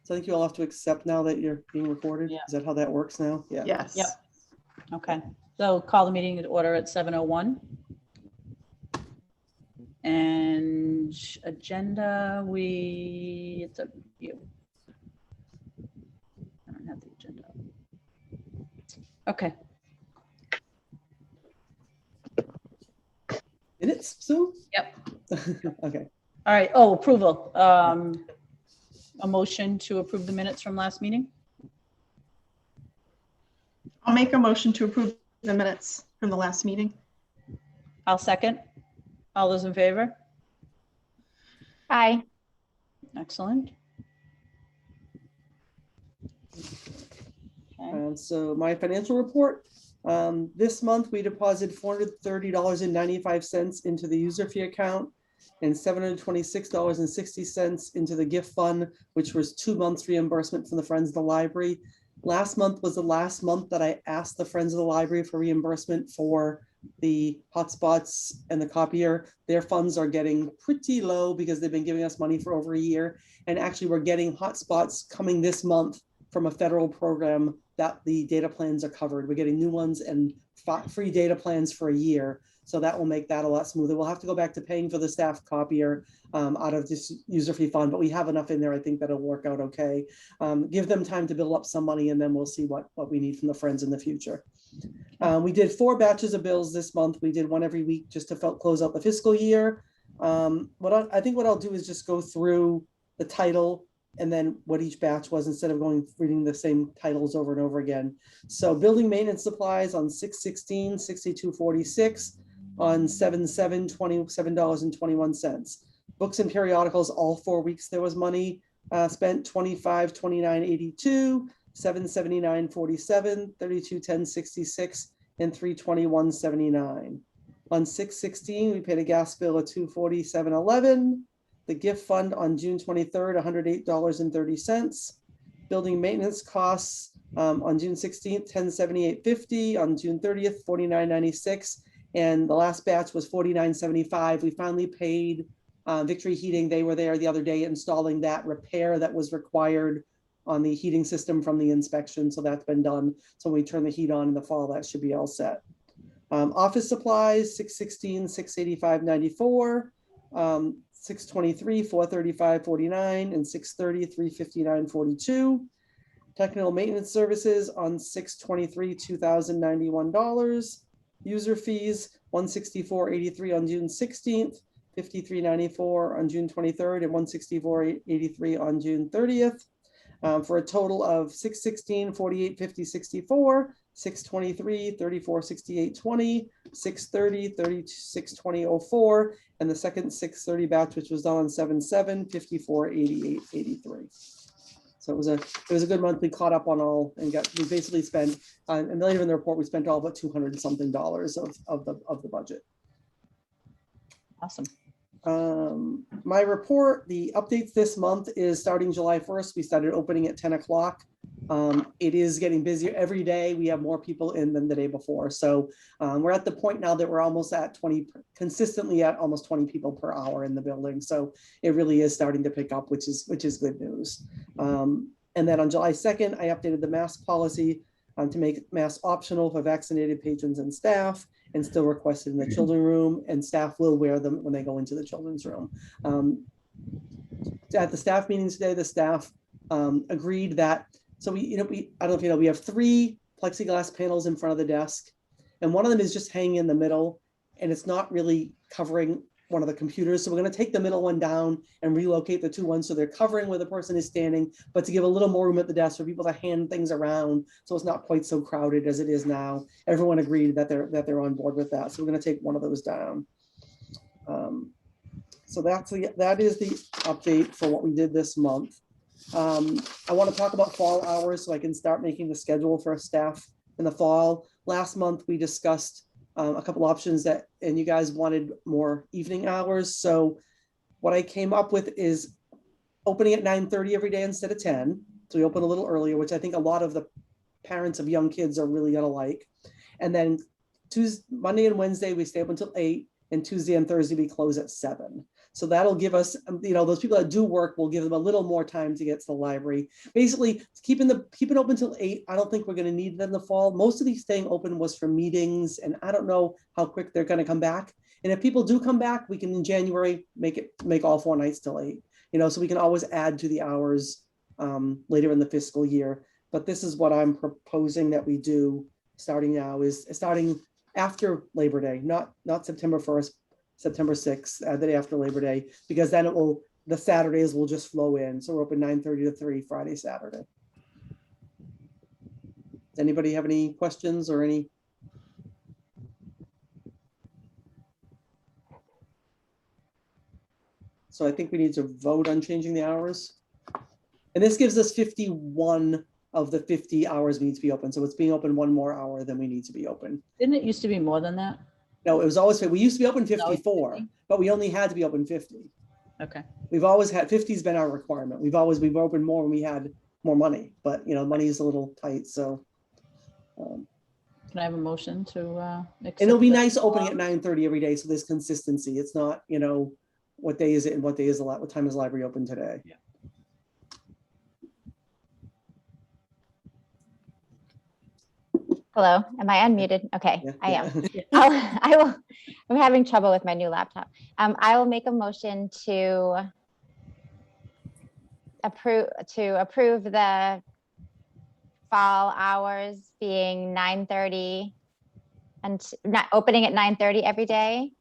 So I think you all have to accept now that you're being recorded. Yeah. Is that how that works now? Yeah. Yes. Yep. Okay, so call the meeting to order at 7:01. And agenda, it's a you. I don't have the agenda. Okay, Minutes, Sue? Yep. Okay. all right. Oh, approval. A motion to approve the minutes from last meeting. I'll make a motion to approve the minutes from the last meeting. I'll second. All those in favor? Aye. Excellent. Okay. So my financial report, this month we deposited $430.95 into the user fee account and $726.60 into the gift fund, which was 2 months reimbursement from the Friends of the Library. Last month was the last month that I asked the Friends of the Library for reimbursement for the hotspots and the copier. Their funds are getting pretty low because they've been giving us money for over a year. And actually we're getting hotspots coming this month from a federal program that the data plans are covered. We're getting new ones and free data plans for a year. So that will make that a lot smoother. We'll have to go back to paying for the staff copier out of this user fee fund, but we have enough in there. I think that'll work out okay. Give them time to build up some money and then we'll see what we need from the Friends in the future. We did 4 batches of bills this month. We did one every week just to close out the fiscal year. I think what I'll do is just go through the title and then what each batch was instead of reading the same titles over and over again. So building maintenance supplies on 6/16, $62.46, on 7/7, $27.21. Books and periodicals, all 4 weeks there was money spent, $25.29.82, $779.47, $32.10.66, and $321.79. On 6/16, we paid a gas bill of $247.11. The gift fund on June 23rd, $108.30. Building maintenance costs on June 16th, $1078.50. On June 30th, $49.96. And the last batch was $49.75. We finally paid Victory Heating. They were there the other day installing that repair that was required on the heating system from the inspection. So that's been done. So when we turn the heat on in the fall, that should be all set. Office supplies, 6/16, $685.94. 6/23, $435.49, and 6/30, $359.42. Technical maintenance services on 6/23, $2,091. User fees, $164.83 on June 16th, $53.94 on June 23rd, and $164.83 on June 30th. For a total of 6/16, $48.50.64, 6/23, $34.68.20, 6/30, $36.20.04, and the second 6/30 batch, which was done on 7/7, $54.88.83. So it was a good month. We caught up on all and we basically spent, and later in the report, we spent all but $200 and something of the budget. Awesome. My report, the updates this month is starting July 1st. We started opening at 10 o'clock. It is getting busier every day. We have more people in than the day before. So we're at the point now that we're almost at consistently at almost 20 people per hour in the building. So it really is starting to pick up, which is good news. And then on July 2nd, I updated the mask policy to make masks optional for vaccinated patrons and staff, and still requested in the children's room, and staff will wear them when they go into the children's room. At the staff meeting today, the staff agreed that, so I don't know if you know, we have 3 plexiglass panels in front of the desk, and one of them is just hanging in the middle, and it's not really covering one of the computers. So we're going to take the middle one down and relocate the 2 ones so they're covering where the person is standing, but to give a little more room at the desk for people to hand things around, so it's not quite so crowded as it is now. Everyone agreed that they're on board with that. So we're going to take one of those down. So that is the update for what we did this month. I want to talk about fall hours so I can start making the schedule for staff in the fall. Last month we discussed a couple options and you guys wanted more evening hours. So what I came up with is opening at 9:30 every day instead of 10. So we open a little earlier, which I think a lot of the parents of young kids are really gonna like. And then Monday and Wednesday, we stay up until 8, and Tuesday and Thursday, we close at 7. So that'll give us, those people that do work, will give them a little more time to get to the library. Basically, keep it open till 8. I don't think we're going to need it in the fall. Most of these staying open was for meetings, and I don't know how quick they're going to come back. And if people do come back, we can in January make all 4 nights till 8. So we can always add to the hours later in the fiscal year. But this is what I'm proposing that we do starting now, is starting after Labor Day, not September 1st. September 6th, the day after Labor Day, because then the Saturdays will just flow in. So we're open 9:30 to 3 Friday, Saturday. Does anybody have any questions or any? So I think we need to vote on changing the hours. And this gives us 51 of the 50 hours we need to be open. So it's being open 1 more hour than we need to be open. Didn't it used to be more than that? No, it was always, we used to be open 54, but we only had to be open 50. Okay. We've always had, 50's been our requirement. We've opened more when we had more money, but money is a little tight, so. Can I have a motion to accept? And it'll be nice opening at 9:30 every day, so there's consistency. It's not, what day is it and what time is the library open today? Yeah. Hello, am I unmuted? Okay, Yeah, I am. yeah. I'm having trouble with my new laptop. I will make a motion to approve the fall hours being 9:30 and not opening at 9:30 every day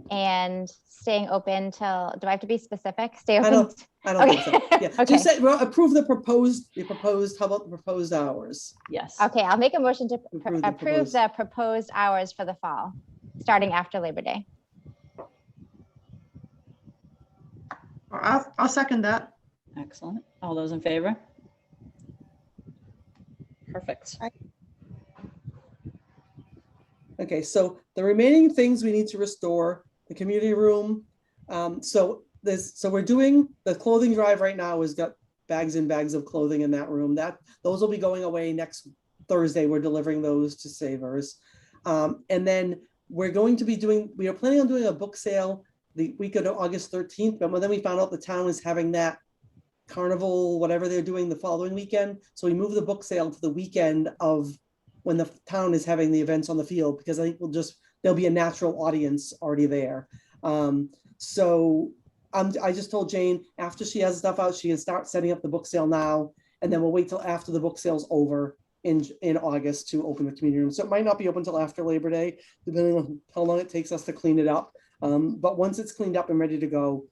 and staying open till, do I have to be specific? Stay open. I don't think so. Yeah, Okay. just say, approve how about the proposed hours? Yes. Okay, I'll make a motion to Approve the approve the proposed hours for the fall, starting after Labor Day. I'll second that. Excellent. All those in favor? Perfect. Okay, so the remaining things we need to restore, the community room. So we're doing the clothing drive right now, has got bags and bags of clothing in that room. Those will be going away next Thursday. We're delivering those to Savers. And then we are planning on doing a book sale the week of August 13th, but then we found out the town is having that carnival, whatever they're doing the following weekend. So we moved the book sale to the weekend of when the town is having the events on the field, because I think there'll be a natural audience already there. So I just told Jane, after she has stuff out, she can start setting up the book sale now, and then we'll wait till after the book sale's over in August to open the community room. So it might not be open till after Labor Day, depending on how long it takes us to clean it up. But once it's cleaned up and ready to go,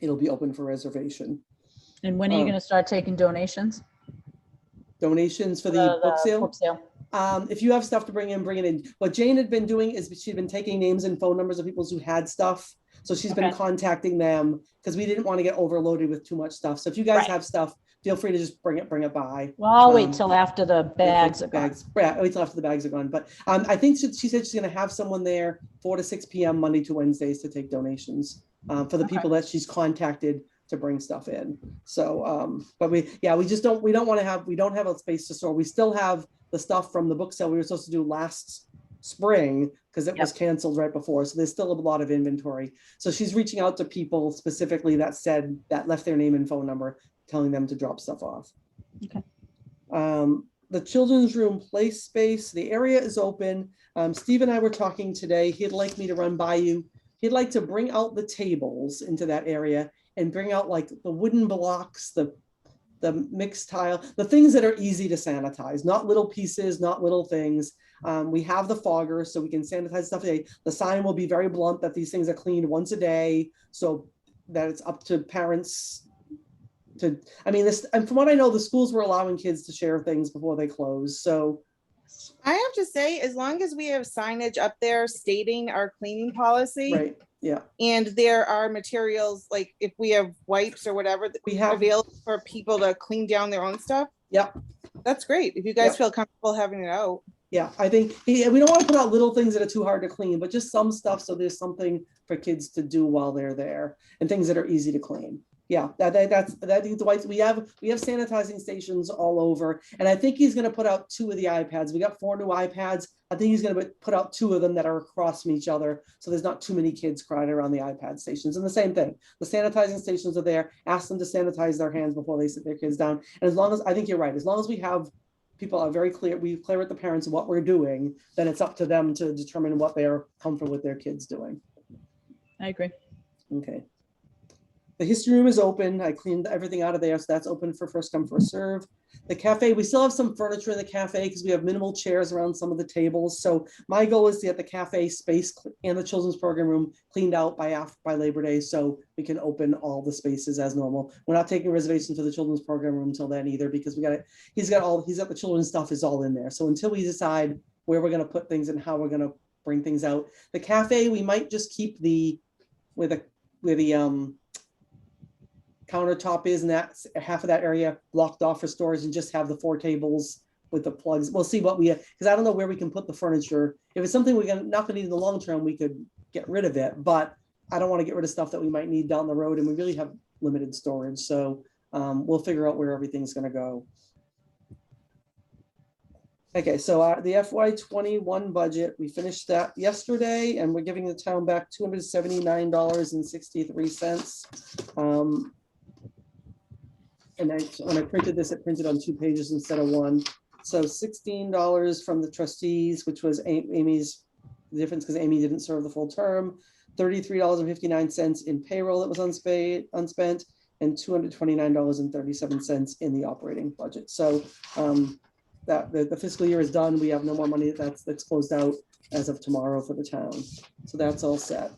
it'll be open for reservation. And when are you going to start taking donations? Donations for the book sale? Book sale. If you have stuff to bring it in. What Jane had been doing is she'd been taking names and phone numbers of people who had stuff. So she's been contacting them, because we didn't want to get overloaded with too much stuff. So if you guys have stuff, feel free to just bring it by. Well, I'll wait till after the bags are gone. Wait till after the bags are gone. But I think she said she's going to have someone there 4 to 6 p.m. Monday to Wednesdays to take donations for the people that she's contacted to bring stuff in. So, but we don't have a space to store. We still have the stuff from the book sale we were supposed to do last spring, because it was canceled right before. So there's still a lot of inventory. So she's reaching out to people specifically that left their name and phone number, telling them to drop stuff off. Okay. The children's room play space, the area is open. Steve and I were talking today. He'd like me to run by you. He'd like to bring out the tables into that area and bring out like the wooden blocks, the mixed tile, the things that are easy to sanitize, not little pieces, not little things. We have the fogger, so we can sanitize stuff today. The sign will be very blunt that these things are cleaned once a day, so that it's up to parents to, and from what I know, the schools were allowing kids to share things before they close. So I have to say, as long as we have signage up there stating our cleaning policy, right, yeah, and there are materials, like if we have wipes or whatever that we have available for people to clean down their own stuff. Yep. That's great. If you guys feel comfortable having it out. Yeah, I think we don't want to put out little things that are too hard to clean, but just some stuff so there's something for kids to do while they're there, and things that are easy to clean. Yeah, that's Dwight. We have sanitizing stations all over, and I think he's going to put out 2 of the iPads. We got 4 new iPads. I think he's going to put out 2 of them that are across from each other, so there's not too many kids crying around the iPad stations. And the same thing, the sanitizing stations are there. Ask them to sanitize their hands before they sit their kids down. And as long as I think you're right, as long as we have people are very clear, we clear with the parents what we're doing, then it's up to them to determine what they are comfortable with their kids doing. I agree. Okay. The history room is open. I cleaned everything out of there, so that's open for first come, first serve. The cafe, we still have some furniture in the cafe because we have minimal chairs around some of the tables. So my goal is to get the cafe space and the children's program room cleaned out by Labor Day, so we can open all the spaces as normal. We're not taking reservations for the children's program room until then either, because he's got the children's stuff is all in there. So until we decide where we're going to put things and how we're going to bring things out, the cafe, we might just keep where the countertop is, and that's half of that area blocked off for storage, and just have the 4 tables with the plugs. We'll see what because I don't know where we can put the furniture. If it's something we're not gonna need in the long term, we could get rid of it, but I don't want to get rid of stuff that we might need down the road, and we really have limited storage. So we'll figure out where everything's gonna go. Okay, so the FY21 budget, we finished that yesterday, and we're giving the town back $279.63. And when I printed this, it printed on 2 pages instead of 1. So $16 from the trustees, which was Amy's difference because Amy didn't serve the full term. $33.59 in payroll that was unspent, and $229.37 in the operating budget. So that the fiscal year is done. We have no more money that's closed out as of tomorrow for the town. So that's all set.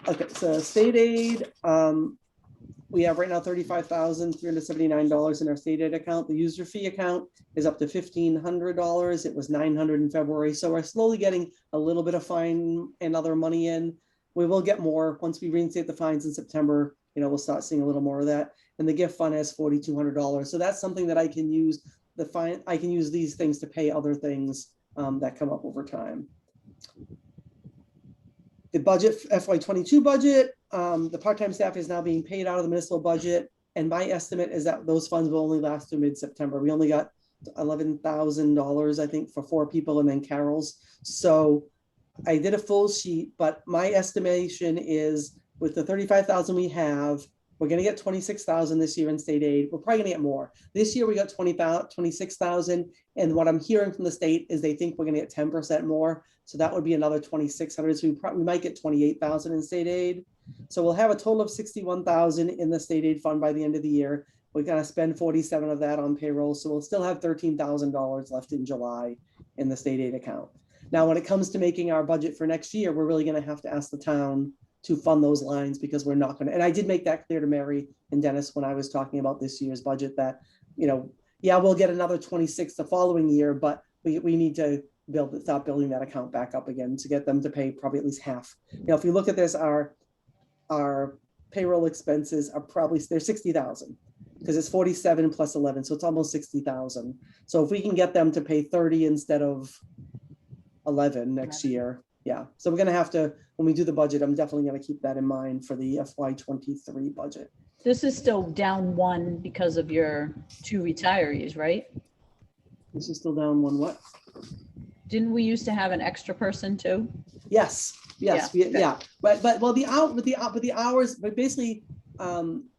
Okay, so state aid, we have right now $35,379 in our state aid account. The user fee account is up to $1,500. It was $900 in February. So we're slowly getting a little bit of fine and other money in. We will get more once we reinstate the fines in September. We'll start seeing a little more of that. And the gift fund has $4,200. So that's something that I can use. I can use these things to pay other things that come up over time. The budget, FY22 budget, the part-time staff is now being paid out of the municipal budget. And my estimate is that those funds will only last through mid-September. We only got $11,000, I think, for 4 people and then Carol's. So I did a full sheet, but my estimation is with the 35,000 we have, we're going to get 26,000 this year in state aid. We're probably going to get more. This year we got 26,000. And what I'm hearing from the state is they think we're going to get 10% more. So that would be another 2,600. So we might get 28,000 in state aid. So we'll have a total of 61,000 in the state aid fund by the end of the year. We're going to spend 47 of that on payroll. So we'll still have $13,000 left in July in the state aid account. Now, when it comes to making our budget for next year, we're really going to have to ask the town to fund those lines, because we're not going to, and I did make that clear to Mary and Dennis when I was talking about this year's budget that, yeah, we'll get another 26 the following year, but we need to start building that account back up again to get them to pay probably at least half. If you look at this, our payroll expenses are probably, they're 60,000 because it's 47 plus 11. So it's almost 60,000. So if we can get them to pay 30 instead of 11 next year. Yeah, so we're going to have to, when we do the budget, I'm definitely going to keep that in mind for the FY23 budget. This is still down 1 because of your 2 retirees, right? This is still down 1 what? Didn't we used to have an extra person too? Yes. Yeah. But the hours, but basically,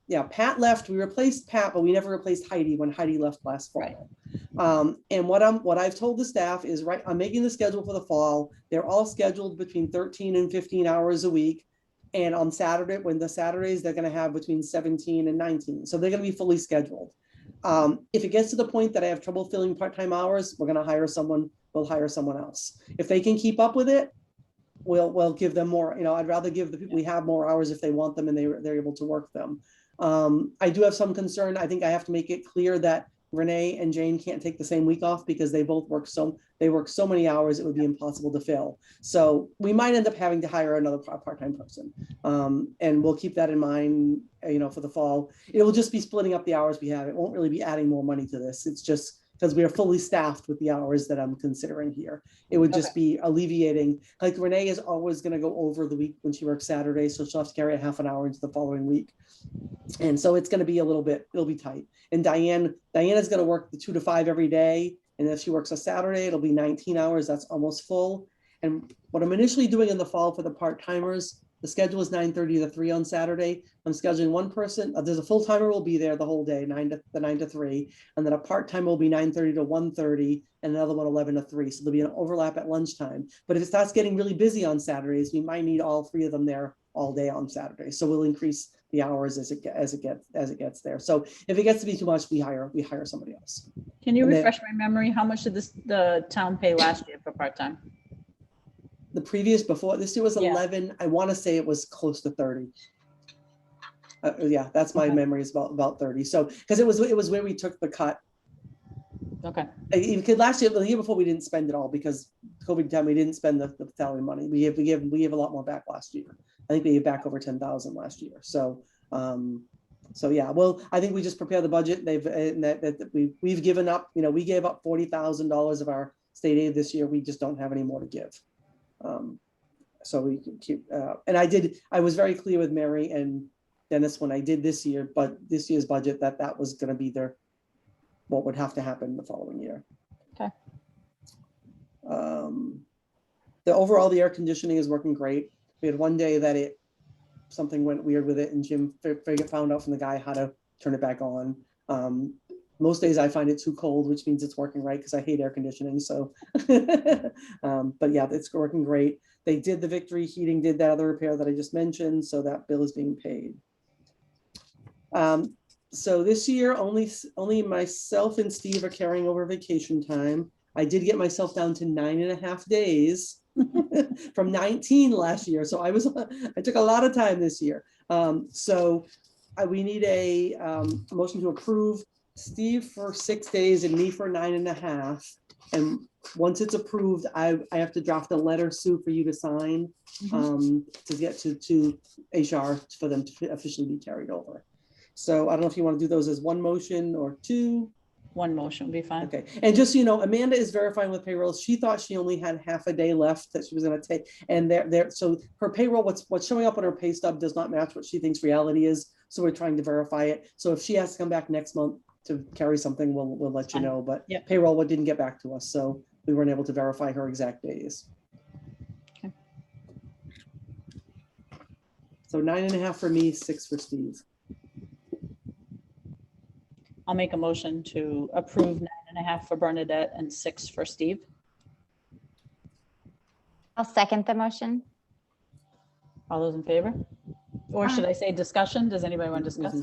yeah, Pat left. We replaced Pat, but we never replaced Heidi when Heidi left last fall. Right. And what I've told the staff is, right, I'm making the schedule for the fall. They're all scheduled between 13 and 15 hours a week. And on Saturday, Saturdays, they're going to have between 17 and 19. So they're going to be fully scheduled. If it gets to the point that I have trouble filling part-time hours, we're going to hire someone. We'll hire someone else. If they can keep up with it, we'll give them more. I'd rather give the people we have more hours if they want them and they're able to work them. I do have some concern. I think I have to make it clear that Renee and Jane can't take the same week off because they both work so many hours it would be impossible to fill. So we might end up having to hire another part-time person, and we'll keep that in mind. For the fall, it will just be splitting up the hours we have. It won't really be adding more money to this. It's just because we are fully staffed with the hours that I'm considering here. It would just be alleviating, like Renee is always gonna go over the week when she works Saturday, so she'll have to carry a half an hour into the following week. And so it's gonna be a little bit, it'll be tight. And Diana's gonna work the 2 to 5 every day. And if she works a Saturday, it'll be 19 hours, that's almost full. And what I'm initially doing in the fall for the part-timers, the schedule is 9:30 to 3 on Saturday. I'm scheduling one person, there's a full-timer will be there the whole day, 9 to 3. And then a part-time will be 9:30 to 1:30 and another one 11 to 3. So there'll be an overlap at lunchtime. But if it starts getting really busy on Saturdays, we might need all 3 of them there all day on Saturday. So we'll increase the hours as it gets there. So if it gets to be too much, we hire somebody else. Can you And then- refresh my memory? How much did the town pay last year for part-time? The previous before this year was Yeah. 11. I want to say it was close to 30. Yeah, that's my Okay. memory is about 30. So because it was where we took the cut. Okay, Because last year, the year before, we didn't spend it all because COVID time. We didn't spend the salary money. We gave a lot more back last year. I think we gave back over 10,000 last year. So yeah. Well, I think we just prepare the budget. We've given up. We gave up $40,000 of our state aid this year. We just don't have any more to give. So we can keep. And I was very clear with Mary and Dennis when I did this year's budget that was going to be what would have to happen the following year. Okay. The air conditioning is working great. We had one day that something went weird with it, and Jim found out from the guy how to turn it back on. Most days I find it too cold, which means it's working right because I hate air conditioning. So, but yeah, it's working great. They did the Victory Heating, did that other repair that I just mentioned, so that bill is being paid. So this year, only myself and Steve are carrying over vacation time. I did get myself down to 9.5 days from 19 last year. So I took a lot of time this year. We need a motion to approve Steve for 6 days and me for 9.5. And once it's approved, I have to draft a letter, Sue, for you to sign to get to HR for them to officially be carried over. So I don't know if you want to do those as one motion or two. one motion would be fine. Okay, and just so you know, Amanda is verifying with payroll. She thought she only had half a day left that she was going to take, and so her payroll, what's showing up on her pay stub does not match what she thinks reality is. So we're trying to verify it. So if she has to come back next month to carry something, we'll let you know. But Yep. payroll didn't get back to us, so we weren't able to verify her exact days. Okay. So 9.5 for me, 6 for Steve. I'll make a motion to approve 9.5 for Bernadette and 6 for Steve. I'll second the motion. All those in favor? Or should I say discussion? Does anybody want to discuss?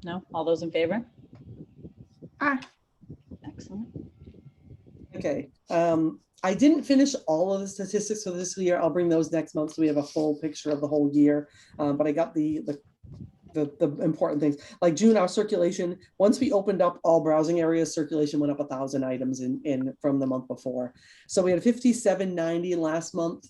No? All those in favor? Aye. Excellent. Okay, I didn't finish all of the statistics for this year. I'll bring those next month so we have a full picture of the whole year. But I got the important things. Like June, our circulation, once we opened up all browsing areas, circulation went up 1,000 items in from the month before. So we had 5,790 last month.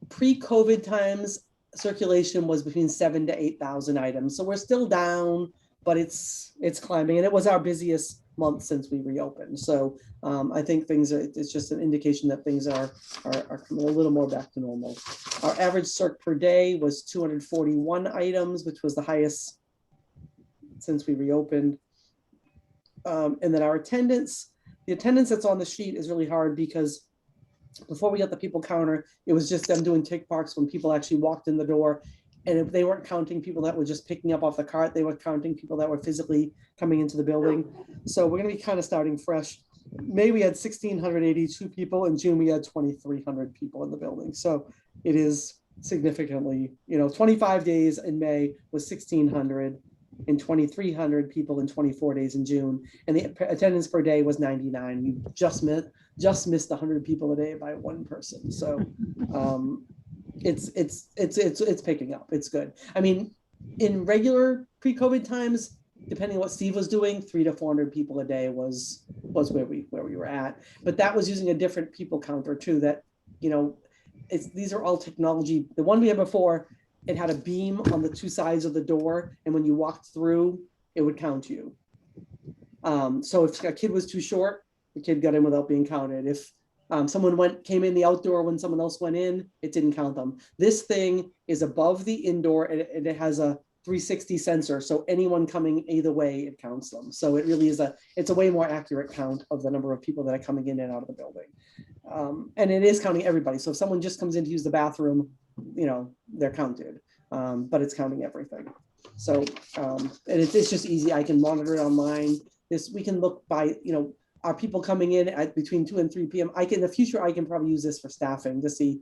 Pre-COVID times, circulation was between 7,000 to 8,000 items. So we're still down, but it's climbing, and it was our busiest month since we reopened. So I think it's just an indication that things are coming a little more back to normal. Our average circ per day was 241 items, which was the highest since we reopened. And then our attendance, the attendance that's on the sheet is really hard because before we got the people counter, it was just them doing tick marks when people actually walked in the door. And if they weren't counting people that were just picking up off the cart, they were counting people that were physically coming into the building. So we're going to be kind of starting fresh. May we had 1,682 people. In June, we had 2,300 people in the building. So it is significantly, 25 days in May was 1,600 and 2,300 people in 24 days in June. And the attendance per day was 99. We just missed 100 people a day by one person. So it's picking up. It's good. I mean, in regular pre-COVID times, depending on what Steve was doing, 300 to 400 people a day was where we were at. But that was using a different people counter too. That these are all technology. The one we had before, it had a beam on the two sides of the door, and when you walked through, it would count you. So if a kid was too short, the kid got in without being counted. If someone came in the outdoor when someone else went in, it didn't count them. This thing is above the indoor and it has a 360 sensor. So anyone coming either way, it counts them. So it really is it's a way more accurate count of the number of people that are coming in and out of the building. And it is counting everybody. So if someone just comes in to use the bathroom, they're counted, but it's counting everything. So, and it's just easy. I can monitor it online. We can look by, are people coming in at between 2 and 3 p.m. In the future, I can probably use this for staffing to see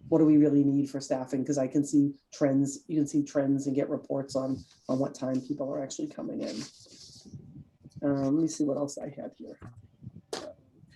what do we really need for staffing, because I can see trends. You can see trends and get reports on what time people are actually coming in. Let me see what else I had here.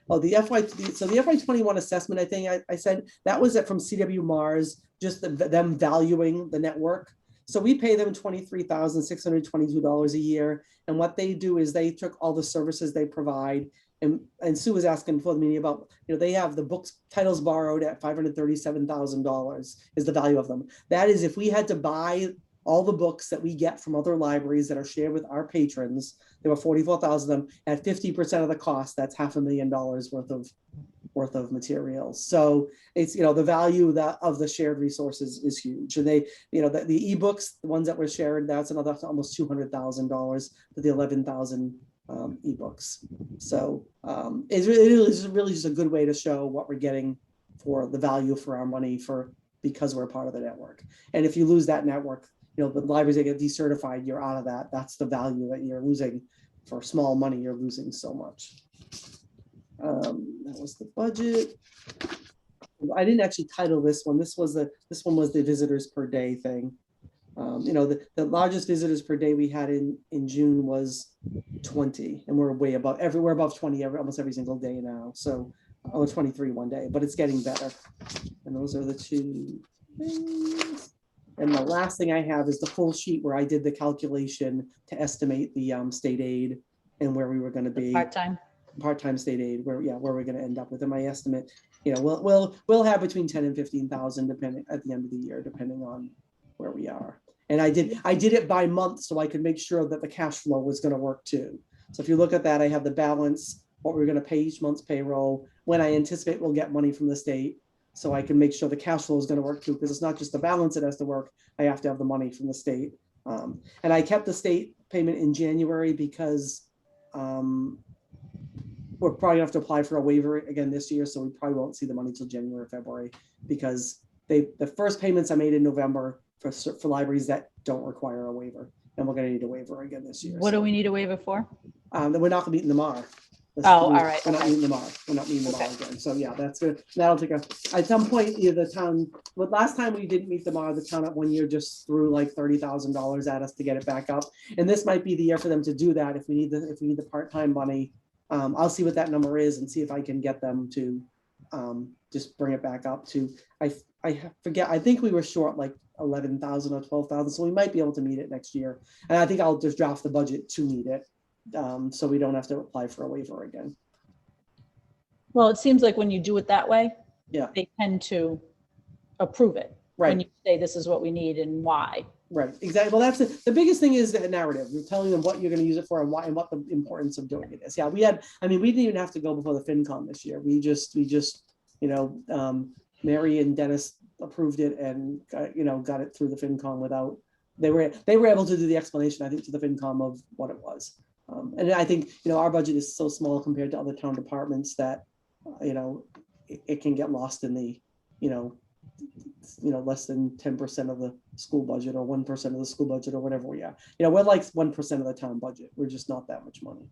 Oh, the FY21 assessment, I think I said that was from CW Mars, just them valuing the network. So we pay them $23,622 a year. And what they do is they took all the services they provide. And Sue was asking before the meeting about, they have the books, titles borrowed at $537,000 is the value of them. That is, if we had to buy all the books that we get from other libraries that are shared with our patrons, there were 44,000 of them at 50% of the cost, that's $500,000 worth of materials. So it's, the value of the shared resources is huge. And they, the ebooks, the ones that were shared, that's another almost $200,000 for the 11,000 ebooks. So it really just a good way to show what we're getting for the value for our money because we're part of the network. And if you lose that network, the libraries that get decertified, you're out of that. That's the value that you're losing. For small money, you're losing so much. That was the budget. I didn't actually title this one. This one was the visitors per day thing. The largest visitors per day we had in June was 20, and we're way above we're above 20 almost every single day now. So 23 one day, but it's getting better. And those are the two things. And the last thing I have is the full sheet where I did the calculation to estimate the state aid and where we were going to be. Part-time state aid, where we're going to end up with. In my estimate, we'll have between 10 and 15,000 depending at the end of the year, depending on where we are. And I did it by month so I could make sure that the cash flow was going to work too. So if you look at that, I have the balance, what we're going to pay each month's payroll, when I anticipate we'll get money from the state, so I can make sure the cash flow is going to work too, because it's not just the balance that has to work. I have to have the money from the state. And I kept the state payment in January because we're probably gonna have to apply for a waiver again this year. So we probably won't see the money till January or February, because the first payments I made in November for libraries that don't require a waiver. And we're gonna need a waiver again this year. What do we need a waiver for? Then we're not gonna meet in the MAR. All right. We're not meeting the MAR. We're not meeting the MAR again. So yeah, that's good. That'll take at some point, the town, but last time we didn't meet the MAR, the town at one year just threw like $30,000 at us to get it back up. And this might be the year for them to do that. If we need the part-time money, I'll see what that number is and see if I can get them to just bring it back up to, I forget, I think we were short like 11,000 or 12,000. So we might be able to meet it next year. And I think I'll just draft the budget to meet it. So we don't have to apply for a waiver again. Well, it seems like when you do it that way, Yeah. they tend to approve it. Right. When you say this is what we need and why. Right, exactly. Well, that's the biggest thing is the narrative. You're telling them what you're going to use it for and why and what the importance of doing it is. Yeah, we didn't even have to go before the FinCom this year. We just Mary and Dennis approved it and got it through the FinCom without, they were able to do the explanation, I think, to the FinCom of what it was. And I think, our budget is so small compared to other town departments that, it can get lost in the, less than 10% of the school budget or 1% of the school budget or whatever we are. We're like 1% of the town budget. We're just not that much money.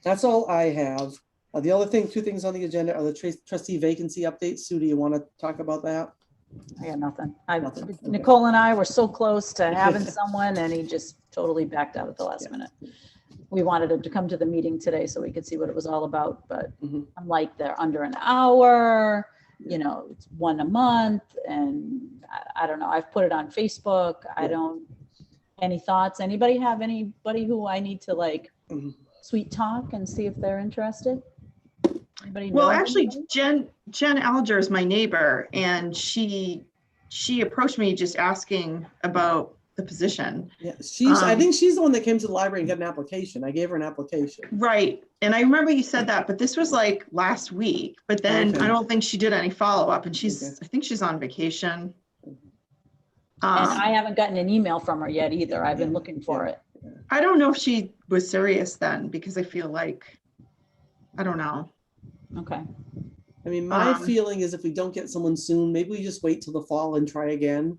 That's all I have. The other two things on the agenda are the trustee vacancy updates. Sue, do you want to talk about that? I got nothing. Nothing. Okay. Nicole and I were so close to having someone and he just totally backed out at the last minute. We wanted him to come to the meeting today so we could see what it was all about, but I'm like, they're under an hour, it's one a month, and I don't know. I've put it on Facebook. Any thoughts? Anybody have anybody who I need to sweet talk and see if they're interested? Anybody know? Well, actually, Jen Alger is my neighbor, and she approached me just asking about the position. Yeah, I think she's the one that came to the library and got an application. I gave her an application. Right. And I remember you said that, but this was like last week, but then Okay. I don't think she did any follow-up and Okay. I think she's on vacation. And I haven't gotten an email from her yet either. I've been looking for it. I don't know if she was serious then, because I feel like, I don't know. Okay. I mean, my Um, feeling is if we don't get someone soon, maybe we just wait till the fall and try again.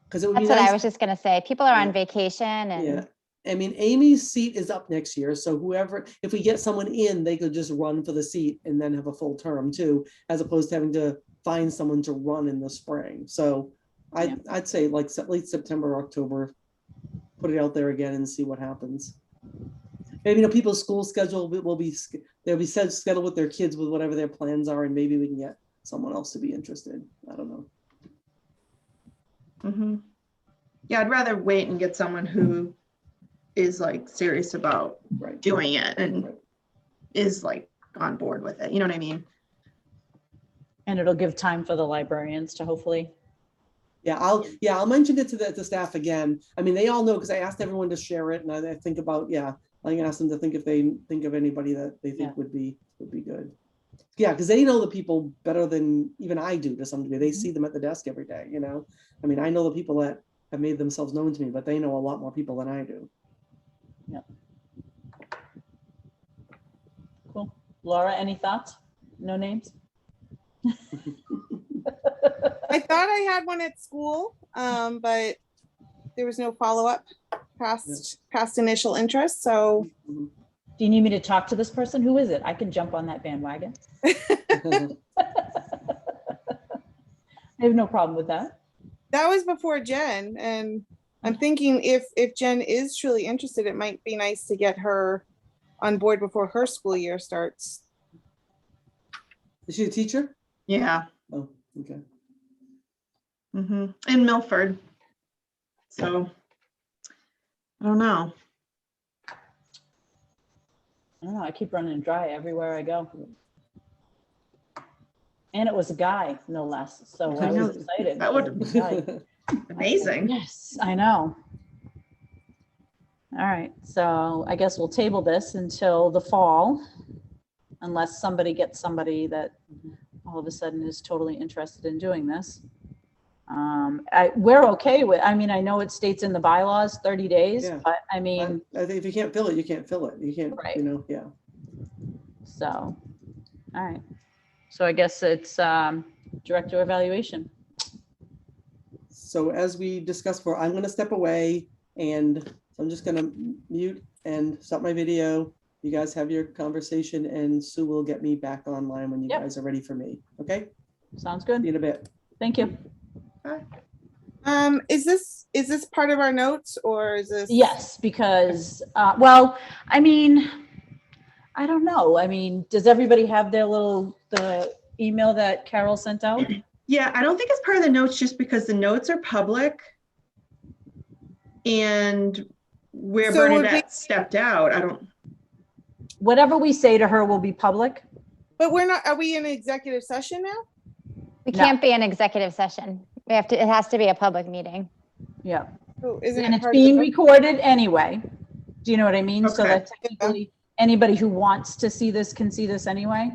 Because it would be That's what I nice. was just gonna say. People are Yeah. on vacation Yeah. and I mean, Amy's seat is up next year, so whoever, if we get someone in, they could just run for the seat and then have a full term too, as opposed to having to find someone to run in the spring. So Yeah. I'd say like late September, October, put it out there again and see what happens. Maybe, people's school schedule they'll be scheduled with their kids with whatever their plans are, and maybe we can get someone else to be interested. I don't know. mhm. Yeah, I'd rather wait and get someone who is like serious about Right. doing it and Right. is like on board with it. You know what I mean? And it'll give time for the librarians to hopefully. Yeah, I'll mention it to the staff again. I mean, they all know because I asked everyone to share it, and I think about, I asked them to think if they think of anybody that they think would be good. Yeah, because they know the people better than even I do to some degree. They see them at the desk every day, I mean, I know the people that have made themselves known to me, but they know a lot more people than I do. Cool. Laura, any thoughts? No names? I thought I had one at school, but there was no follow-up past initial interest, so. Mhm. Do you need me to talk to this person? Who is it? I can jump on that bandwagon. I have no problem with that. That was before Jen, and I'm thinking if Jen is truly interested, it might be nice to get her on board before her school year starts. Is she a teacher? Yeah. Oh, okay. In Milford. So, I don't know. I don't know. I keep running dry everywhere I go. And it was a guy, no less. So I was excited. That would It was a guy. Amazing. Yes, I know. All right, so I guess we'll table this until the fall, unless somebody gets somebody that all of a sudden is totally interested in doing this. We're okay with, I mean, I know it states in the bylaws 30 days, Yeah. but I mean, I think if you can't fill it, you can't fill it. You can't, Right. yeah. so, all right. So I guess it's director evaluation. So as we discussed before, I'm going to step away, and I'm just going to mute and stop my video. You guys have your conversation, and Sue will get me back online when you Yep. guys are ready for me. Okay? Sounds See you good. in a bit. Thank you. Is this part of our notes, or is this? Yes, because, well, I mean, I don't know. I mean, does everybody have the email that Carol sent out? Yeah, I don't think it's part of the notes just because the notes are public. And where So it would be- Bernadette stepped out, I don't, Whatever we say to her will be public? But are we in executive session now? we No. can't be in executive session. It has to be a public meeting. Yeah. Oh, isn't And it it's part of being the? recorded anyway. Do you know what I mean? So Okay. that technically, anybody who wants to see this can see this anyway.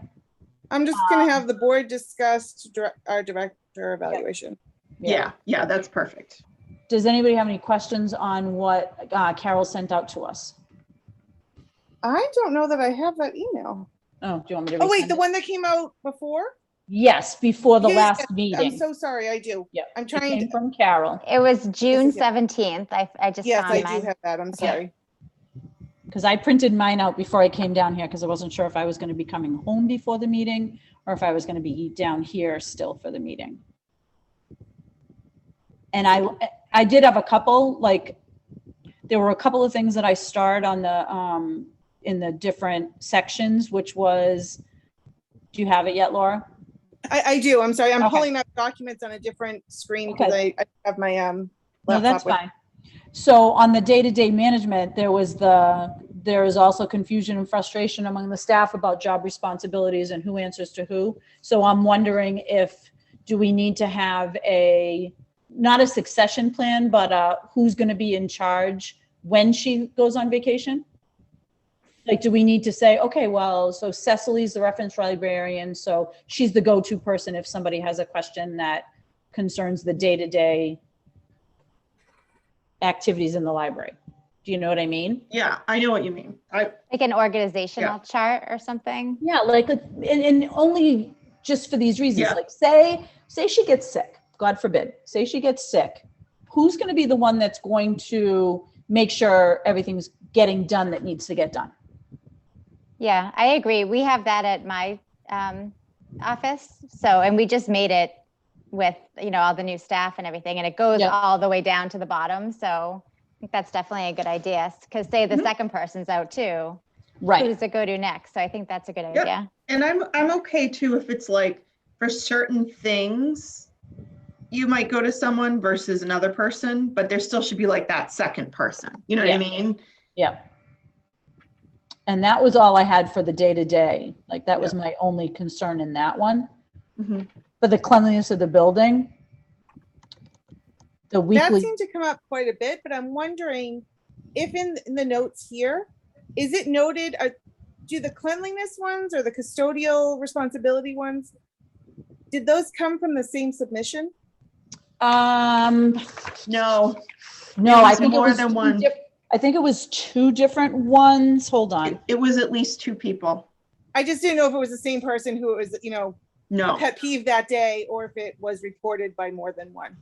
I'm just gonna have the board discuss our director evaluation. yeah, that's perfect. Does anybody have any questions on what Carol sent out to us? I don't know that I have that email. Oh, do you want me to? Oh, wait, resend the it? one that came out before? Yes, before the Yeah, last I'm meeting. so sorry, I do. Yeah, I'm it trying came to, from Carol, It was June is it. 17th. I just yes, I found do mine. have that, I'm sorry. because I printed mine out before I came down here because I wasn't sure if I was going to be coming home before the meeting or if I was going to be down here still for the meeting. And I did have a couple, like, there were a couple of things that I starred on the, in the different sections, which was, do you have it yet, Laura? I do, I'm sorry, I'm Okay. pulling up documents on a different screen because I have my No, laptop that's with. fine. So on the day-to-day management, there is also confusion and frustration among the staff about job responsibilities and who answers to who. So I'm wondering do we need to have a not a succession plan, but who's going to be in charge when she goes on vacation? Like, do we need to say, okay, well, so Cecily's the reference librarian, so she's the go-to person if somebody has a question that concerns the day-to-day activities in the library. Do you know what I mean? Yeah, I know what you mean. Like an organizational chart or something? Yeah, like, and only just for these reasons, Yeah. like say she gets sick, God forbid, say she gets sick. Who's going to be the one that's going to make sure everything's getting done that needs to get done? Yeah, I agree. We have that at my office. So, and we just made it with, all the new staff and everything, and it goes Yep. all the way down to the bottom. So I think that's definitely a good idea, because say the second person's out too, Right. who's the go-to next? So I think that's a good idea. And I'm okay too if it's like for certain things, you might go to someone versus another person, but there still should be like that second person. You know what I mean? Yeah. And that was all I had for the day-to-day. Like that was my only concern in that one. Mm-hmm. But the cleanliness of the building, the That weekly, seemed to come up quite a bit, but I'm wondering if in the notes here, is it noted, do the cleanliness ones or the custodial responsibility ones, did those come from the same submission? No, no, It I was think it more was than two one. I think it was two different ones. Hold on. it was at least two people. I just didn't know if it was the same person who was, a No, pet peeve that day, or if it was reported by more than one.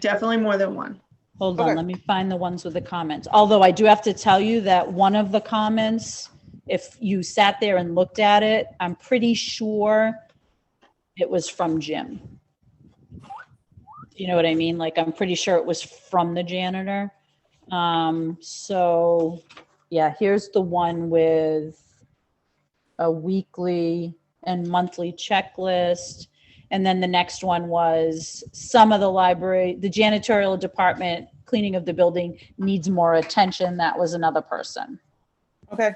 definitely more than one. Hold Okay. on, let me find the ones with the comments. Although I do have to tell you that one of the comments, if you sat there and looked at it, I'm pretty sure it was from Jim. You know what I mean? Like, I'm pretty sure it was from the janitor. So yeah, here's the one with a weekly and monthly checklist. And then the next one was some of the library, the janitorial department cleaning of the building needs more attention. That was another person. Okay,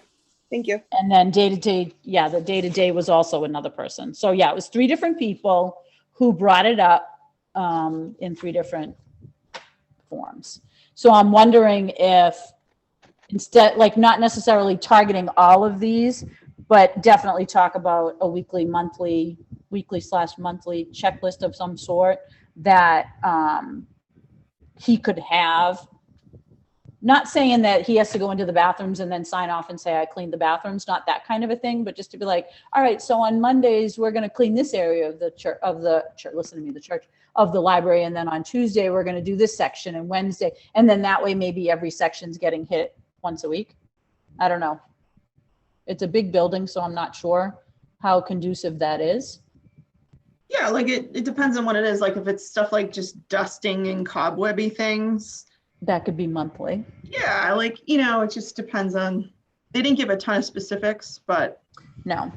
thank you. And then day-to-day, yeah, the day-to-day was also another person. So yeah, it was three different people who brought it up in three different forms. So I'm wondering if instead, like not necessarily targeting all of these, but definitely talk about a weekly/monthly checklist of some sort that he could have. Not saying that he has to go into the bathrooms and then sign off and say, I cleaned the bathrooms, not that kind of a thing, but just to be like, all right, so on Mondays, we're going to clean this area of the church, listen to me, the church, of the library. And then on Tuesday, we're going to do this section, and Wednesday. And then that way, maybe every section's getting hit once a week. I don't know. It's a big building, so I'm not sure how conducive that is. Yeah, like it depends on what it is. Like if it's stuff like just dusting and cobwebby things. That could be monthly. Yeah, like, it just depends on, they didn't give a ton of specifics, but No.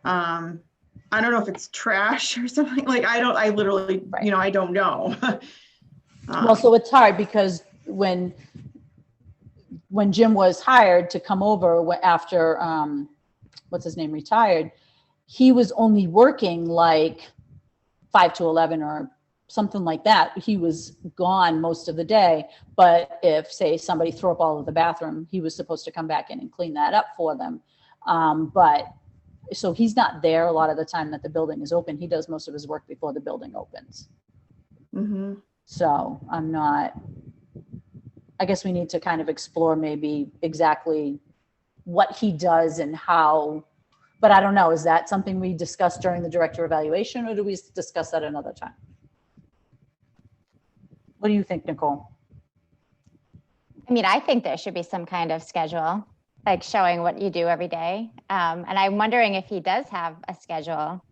I don't know if it's trash or something. Like, I literally, Right. I don't know. Well, so it's hard because when Jim was hired to come over after, what's his name, retired, he was only working like 5 to 11 or something like that. He was gone most of the day. But if, say, somebody threw up all of the bathroom, he was supposed to come back in and clean that up for them. But so he's not there a lot of the time that the building is open. He does most of his work before the building opens. Mm-hmm. So I guess we need to kind of explore maybe exactly what he does and how, but I don't know, is that something we discussed during the director evaluation, or do we discuss that another time? What do you think, Nicole? I mean, I think there should be some kind of schedule, like showing what you do every day. And I'm wondering if he does have a schedule,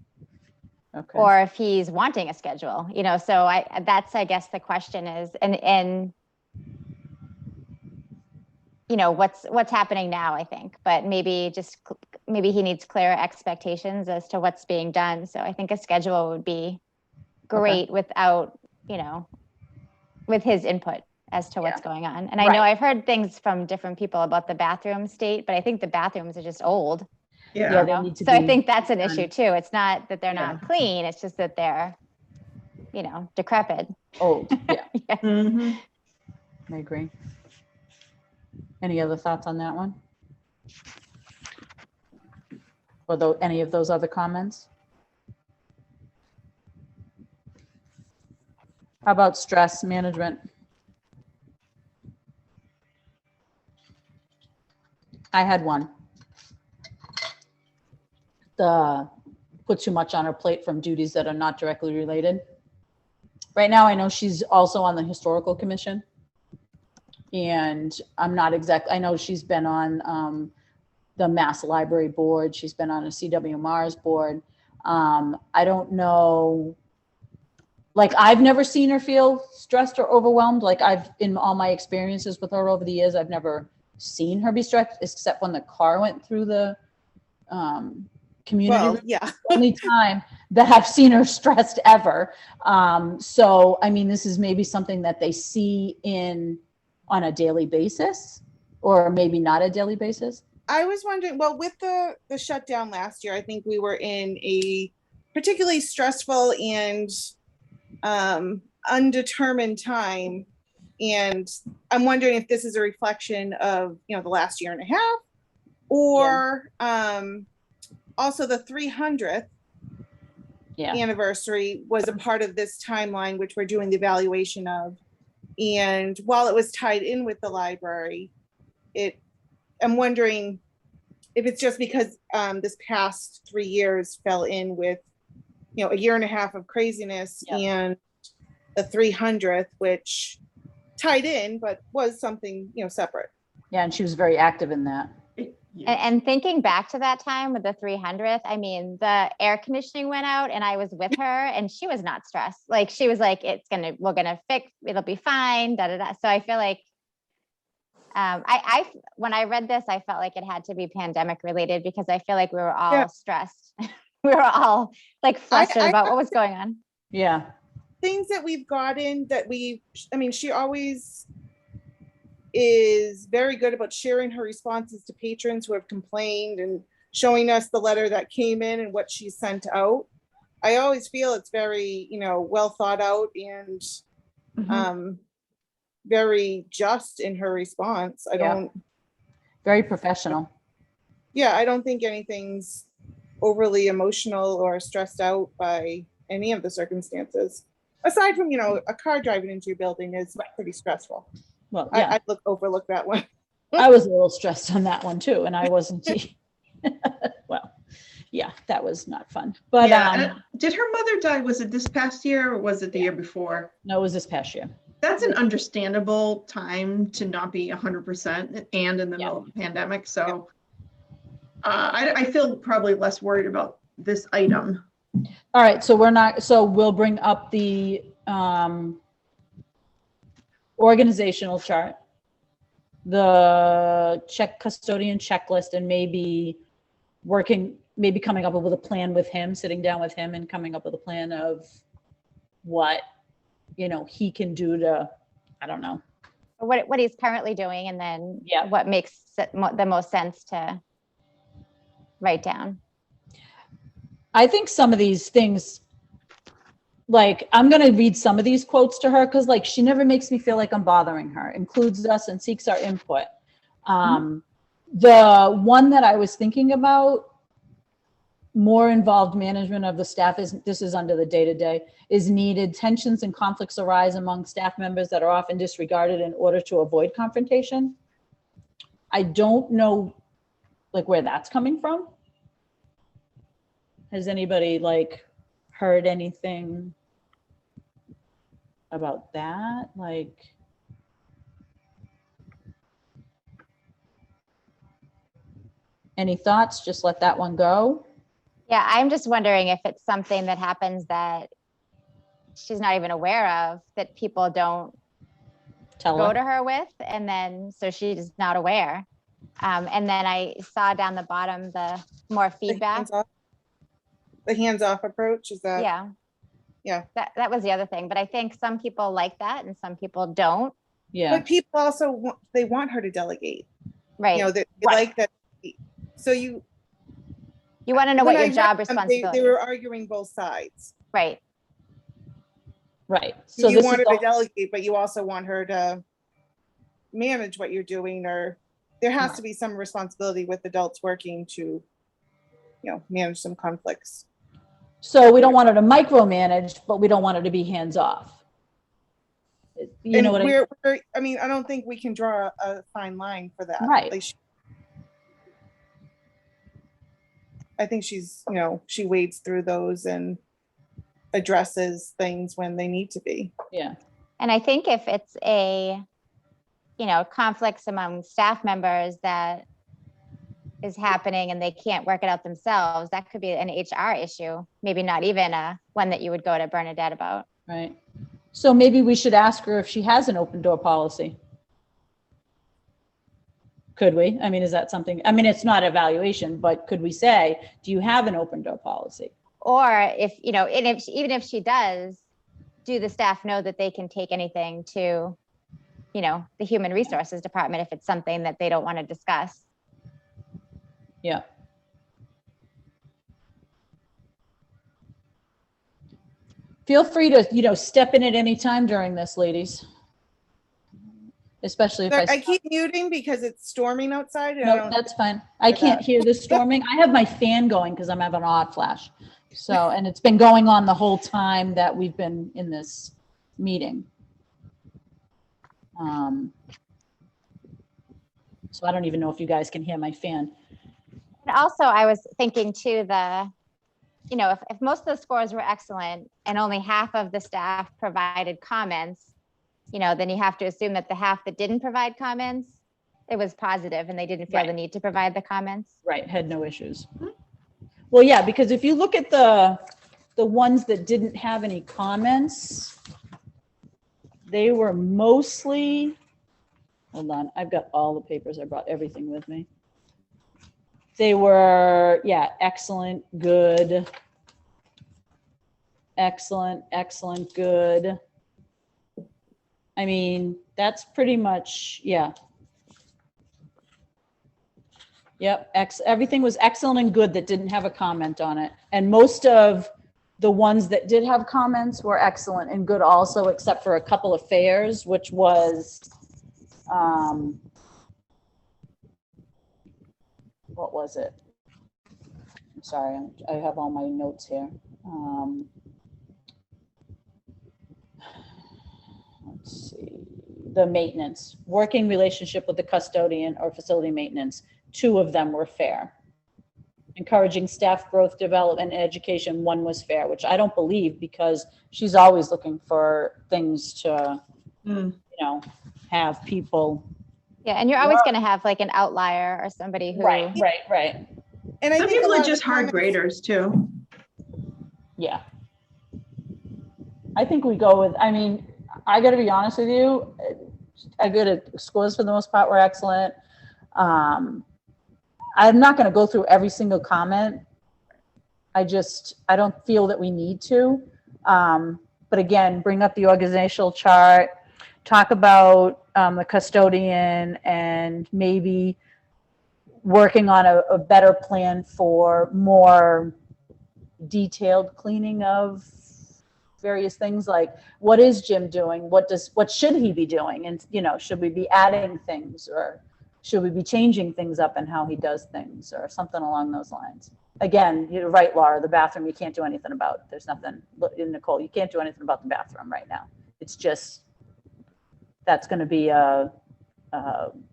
Okay. or if he's wanting a schedule, so that's, I guess the question is, and what's happening now, I think, but maybe he needs clearer expectations as to what's being done. So I think a schedule would be great without, with his input as to what's going on. And I know I've heard things from different people about the bathroom state, but I think the bathrooms are just old. Yeah. they need to So I be think that's an done. issue too. It's not that they're not clean, it's just that they're decrepit. Old, yeah, Mhm. I agree. Any other thoughts on that one? Or though, any of those other comments? How about stress management? I had one. The put too much on her plate from duties that are not directly related. Right now, I know she's also on the historical commission. And I'm not I know she's been on the Mass Library Board. She's been on a CW Mars board. I don't know, like I've never seen her feel stressed or overwhelmed. Like in all my experiences with her over the years, I've never seen her be stressed except when the car went through the community. Well, yeah. Only time that I've seen her stressed ever. So, I mean, this is maybe something that they see on a daily basis, or maybe not a daily basis. I was wondering, well, with the shutdown last year, I think we were in a particularly stressful and undetermined time. And I'm wondering if this is a reflection of, the last year and a half, or also the 300th anniversary was a part of this timeline, which we're doing the evaluation of. And while it was tied in with the library, I'm wondering if it's just because this past 3 years fell in with, a year and a half of craziness and the 300th, which tied in, but was something, separate. Yeah, and she was very active in that. And thinking back to that time with the 300th, I mean, the air conditioning went out and I was with her and she was not stressed. Like she was like, we're going to fix, it'll be fine, da, da, da. So I feel like, when I read this, I felt like it had to be pandemic related because I feel like we were all stressed. We were all like flustered about what was going on. Yeah. Things that we've gotten that she always is very good about sharing her responses to patrons who have complained and showing us the letter that came in and what she sent out. I always feel it's very, well thought out and very just in her response. Very professional. Yeah, I don't think anything's overly emotional or stressed out by any of the circumstances. Aside from, a car driving into your building is pretty stressful. Well, yeah. I overlook that one. I was a little stressed on that one too, and I wasn't. Well, yeah, that was not fun. But did her mother die? Was it this past year or was it the year before? No, it was this past year. That's an understandable time to not be 100% and in the middle of the pandemic. So I feel probably less worried about this item. All right, so we'll bring up the organizational chart, the custodian checklist, and maybe coming up with a plan with him, sitting down with him and coming up with a plan of what, he can do to, I don't know. What he's currently doing and then what makes the most sense to write down. I think some of these things, like, I'm going to read some of these quotes to her because, like, she never makes me feel like I'm bothering her, includes us and seeks our input. The one that I was thinking about, more involved management of the staff, this is under the day-to-day, is needed. Tensions and conflicts arise among staff members that are often disregarded in order to avoid confrontation. I don't know, like, where that's coming from. Has anybody, like, heard anything about that? Like, any thoughts? Just let that one go. Yeah, I'm just wondering if it's something that happens that she's not even aware of, that people don't go to her with, and then so she's not aware. And then I saw down the bottom the more feedback. The hands-off approach, is that? Yeah. That was the other thing, but I think some people like that and some people don't. Yeah. But people also they want her to delegate. Right. They like that. So you want to know what your job responsibility. They were arguing both sides. Right. Right. So You this want is her to the, delegate, but you also want her to manage what you're doing, or there has to be some responsibility with adults working to, manage some conflicts. so we don't want her to micromanage, but we don't want her to be hands off. You And know what I, I mean, I don't think we can draw a fine line for that. Right. Like I think she's, she wades through those and addresses things when they need to be. yeah. And I think if it's conflicts among staff members that is happening and they can't work it out themselves, that could be an HR issue. Maybe not even one that you would go to Bernadette about. Right. So maybe we should ask her if she has an open door policy. Could we? I mean, is that something, I mean, it's not evaluation, but could we say, do you have an open door policy? Or if, even if she does, do the staff know that they can take anything to, the human resources department if it's something that they don't want to discuss? Yeah. Feel free to, step in at any time during this, ladies. Especially if I keep muting because it's storming outside. And No, that's fine. I can't hear the storming. I have my fan going because I'm having an hot flash. So, and it's been going on the whole time that we've been in this meeting. So I don't even know if you guys can hear my fan. And also, I was thinking too, if most of the scores were excellent and only half of the staff provided comments, then you have to assume that the half that didn't provide comments, it was positive and they didn't feel the need to provide the comments. Right, had no issues. Well, yeah, because if you look at the ones that didn't have any comments, they were mostly, hold on, I've got all the papers. I brought everything with me. They were, excellent, good, excellent, excellent, good. I mean, that's pretty much, Yep, everything was excellent and good that didn't have a comment on it. And most of the ones that did have comments were excellent and good also, except for a couple of fairs, which was, what was it? I'm sorry, I have all my notes here. Let's see, the maintenance, working relationship with the custodian or facility maintenance. 2 of them were fair. Encouraging staff growth, development, and education, 1 was fair, which I don't believe because she's always looking for things to, have people. Yeah, and you're always going to have like an outlier or somebody who. Right. And I Some think people a are lot of just hard comments- graders too. Yeah. I think we go with, I mean, I got to be honest with you. I go to scores for the most part were excellent. I'm not going to go through every single comment. I don't feel that we need to. But again, bring up the organizational chart, talk about the custodian and maybe working on a better plan for more detailed cleaning of various things, like what is Jim doing? What should he be doing? And, should we be adding things or should we be changing things up in how he does things or something along those lines? Again, you're right, Laura, the bathroom, you can't do anything about. There's nothing, Nicole, you can't do anything about the bathroom right now. It's just, that's going to be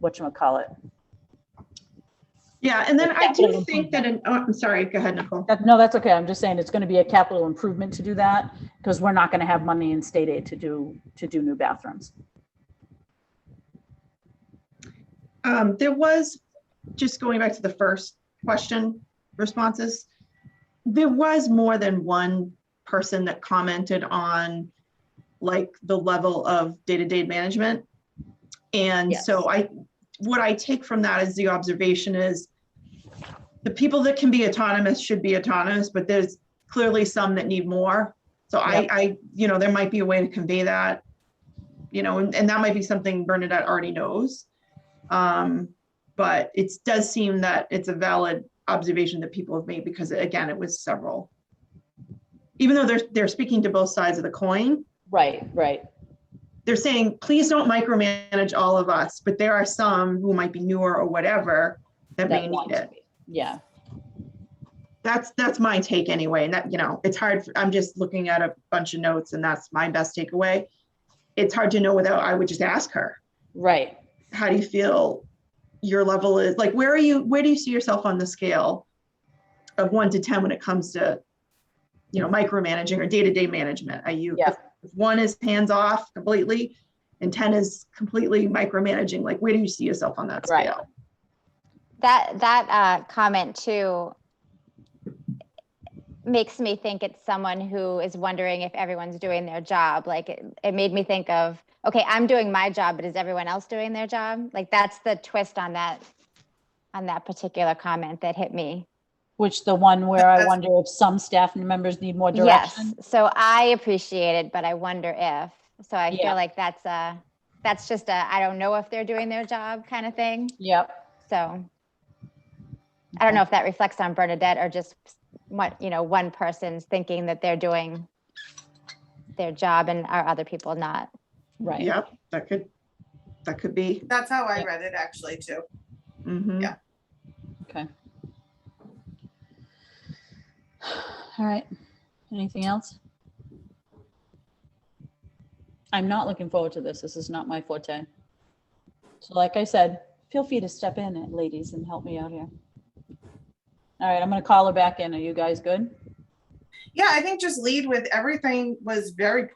whatchamacallit. Yeah, and then I do Capital think that I'm sorry, go ahead, Nicole. No, that's okay. I'm just saying it's going to be a capital improvement to do that because we're not going to have money in state aid to do new bathrooms. There was, just going back to the first question responses, there was more than one person that commented on like the level of day-to-day management. And Yes. so what I take from that is the observation is the people that can be autonomous should be autonomous, but there's clearly some that need more. So Yep. there might be a way to convey that, and that might be something Bernadette already knows. But it does seem that it's a valid observation that people have made because again, it was several. Even though they're speaking to both sides of the coin, Right. They're saying, please don't micromanage all of us, but there are some who might be newer or whatever that may That want need to it. be. Yeah, That's my take anyway. And that, it's hard. I'm just looking at a bunch of notes and that's my best takeaway. It's hard to know without, I would just ask her, right. how do you feel your level is? Like, where do you see yourself on the scale of 1 to 10 when it comes to, micromanaging or day-to-day management? Are you, Yeah. if 1 is hands off completely and 10 is completely micromanaging, like, where do you see yourself on that Right. scale? That comment too makes me think it's someone who is wondering if everyone's doing their job. Like it made me think of, okay, I'm doing my job, but is everyone else doing their job? Like that's the twist on that particular comment that hit me. Which the one where I wonder if some staff members need more direction? Yes. So I appreciate it, but I wonder if. So I Yeah. feel like that's just I don't know if they're doing their job kind of thing. Yep. So I don't know if that reflects on Bernadette or just what, one person's thinking that they're doing their job and are other people not. Right. Yep, that could be. That's how I Yeah. read it actually too. Mhm. Yeah. Okay. All right. Anything else? I'm not looking forward to this. This is not my forte. So like I said, feel free to step in, ladies, and help me out here. All right, I'm going to call her back in. Are you guys good? Yeah, I think just lead with everything was very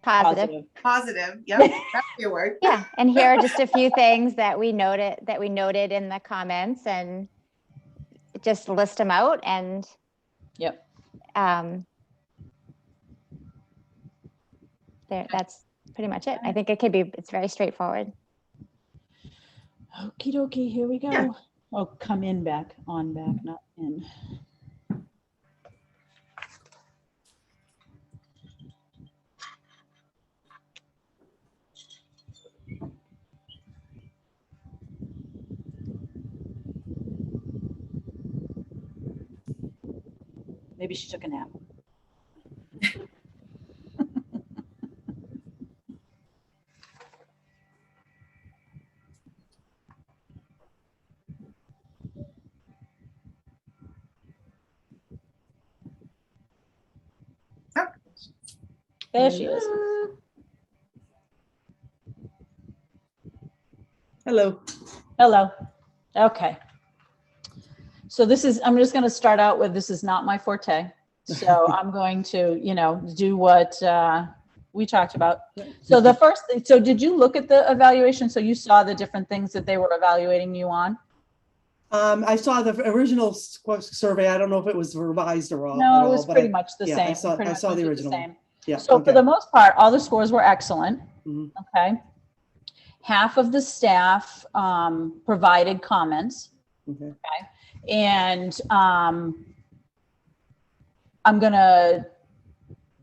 Positive. positive. Yep, that's your word. Yeah. And here are just a few things that we noted in the comments and just list them out and Yep. that's pretty much it. I think it's very straightforward. Okie dokie, here we go. Yeah. Oh, come in back, on back, not in. Maybe she took a nap. There she is. Hello. Hello. Okay. So I'm just going to start out with, this is not my forte. So I'm going to, do what we talked about. So the first thing, so did you look at the evaluation? So you saw the different things that they were evaluating you on? I saw the original survey. I don't know if it was revised or all. No, it was pretty much the yeah, same. I saw Pretty much the went through original. same. Yeah. So okay. for the most part, all the scores were excellent. Mhm. Okay. Half of the staff provided comments. Okay. And I'm going to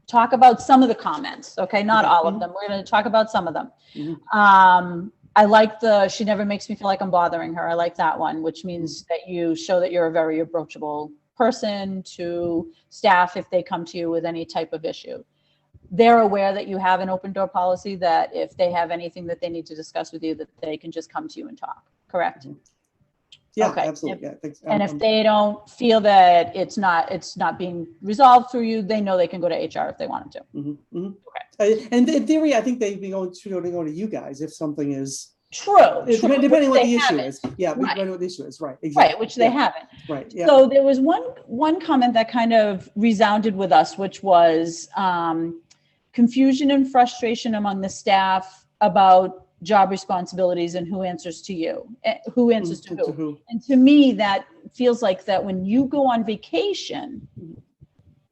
talk about some of the comments. Okay. Not Okay. all of them. We're going to talk about some of them. Mhm. I like she never makes me feel like I'm bothering her. I like that one, which means that you show that you're a very approachable person to staff if they come to you with any type of issue. They're aware that you have an open door policy, that if they have anything that they need to discuss with you, that they can just come to you and talk, correct? Yeah, Okay. absolutely. Yeah, thanks. And if they don't feel that it's not being resolved through you, they know they can go to HR if they wanted to. Mhm, mhm. Okay. And in theory, I think they'd be going to you guys if something is True. depending what the issue haven't. is. Yeah, Right. depending what the issue is. Right. Exactly. Right, which they Yeah. haven't. Right. Yeah. So there was one comment that kind of resounded with us, which was confusion and frustration among the staff about job responsibilities and who answers to you, who answers to who. And to me, that feels like that when you go on vacation,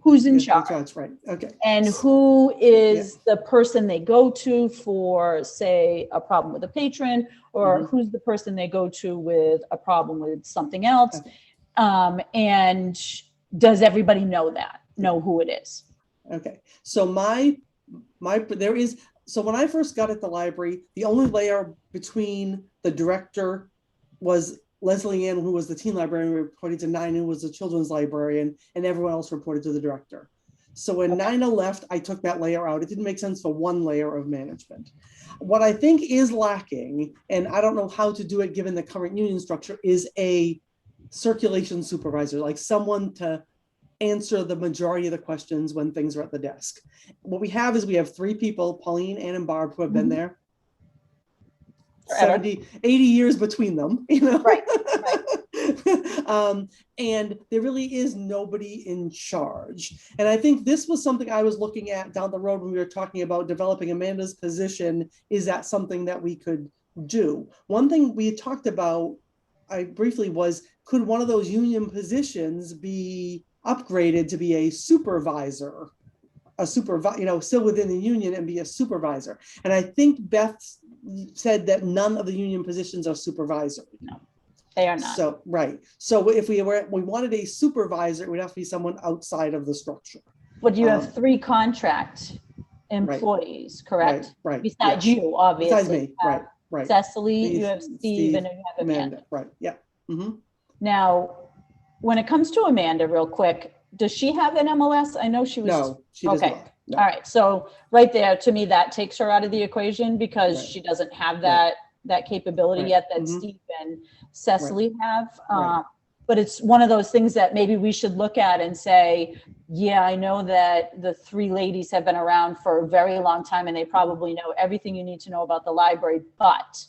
who's in charge? That's right. Okay. And who is the person they go to for, say, a problem with a patron, or who's the person they go to with a problem with something else? Okay. And does everybody know who it is? Okay. So so when I first got at the library, the only layer between the director was Leslie Ann, who was the teen librarian, reporting to 9, who was the children's librarian, and everyone else reported to the director. So when Okay. Nina left, I took that layer out. It didn't make sense for one layer of management. What I think is lacking, and I don't know how to do it given the current union structure, is a circulation supervisor, like someone to answer the majority of the questions when things are at the desk. What we have is we have three people, Pauline, Ann, and Barb, who have been Mhm. there Forever. 70, 80 years between them, you know? Right, And there really is nobody in charge. And I think this was something I was looking at down the road when we were talking about developing Amanda's position. Is that something that we could do? One thing we talked about, I briefly, was could one of those union positions be upgraded to be a supervisor? Still within the union and be a supervisor. And I think Beth said that none of the union positions are supervisory. No, they are not. So, right. So if we wanted a supervisor, it would have to be someone outside of the structure. But you have um, 3 contract employees, correct? Right. Besides yes. you, obviously. Besides me, You have right. Cecily, you Steve- have Steve, Steve, and then you have Amanda. Right. Yeah. Mhm. Now, when it comes to Amanda, real quick, does she have an MLS? I know she was. No, she does Okay. not. No. All right, so right there, to me, that takes her out of the equation because Right. she doesn't have that capability Right. yet that Mhm. Steve and Cecily have. Right. But it's one of those things that maybe we should look at and say, yeah, I know that the 3 ladies have been around for a very long time and they probably know everything you need to know about the library. But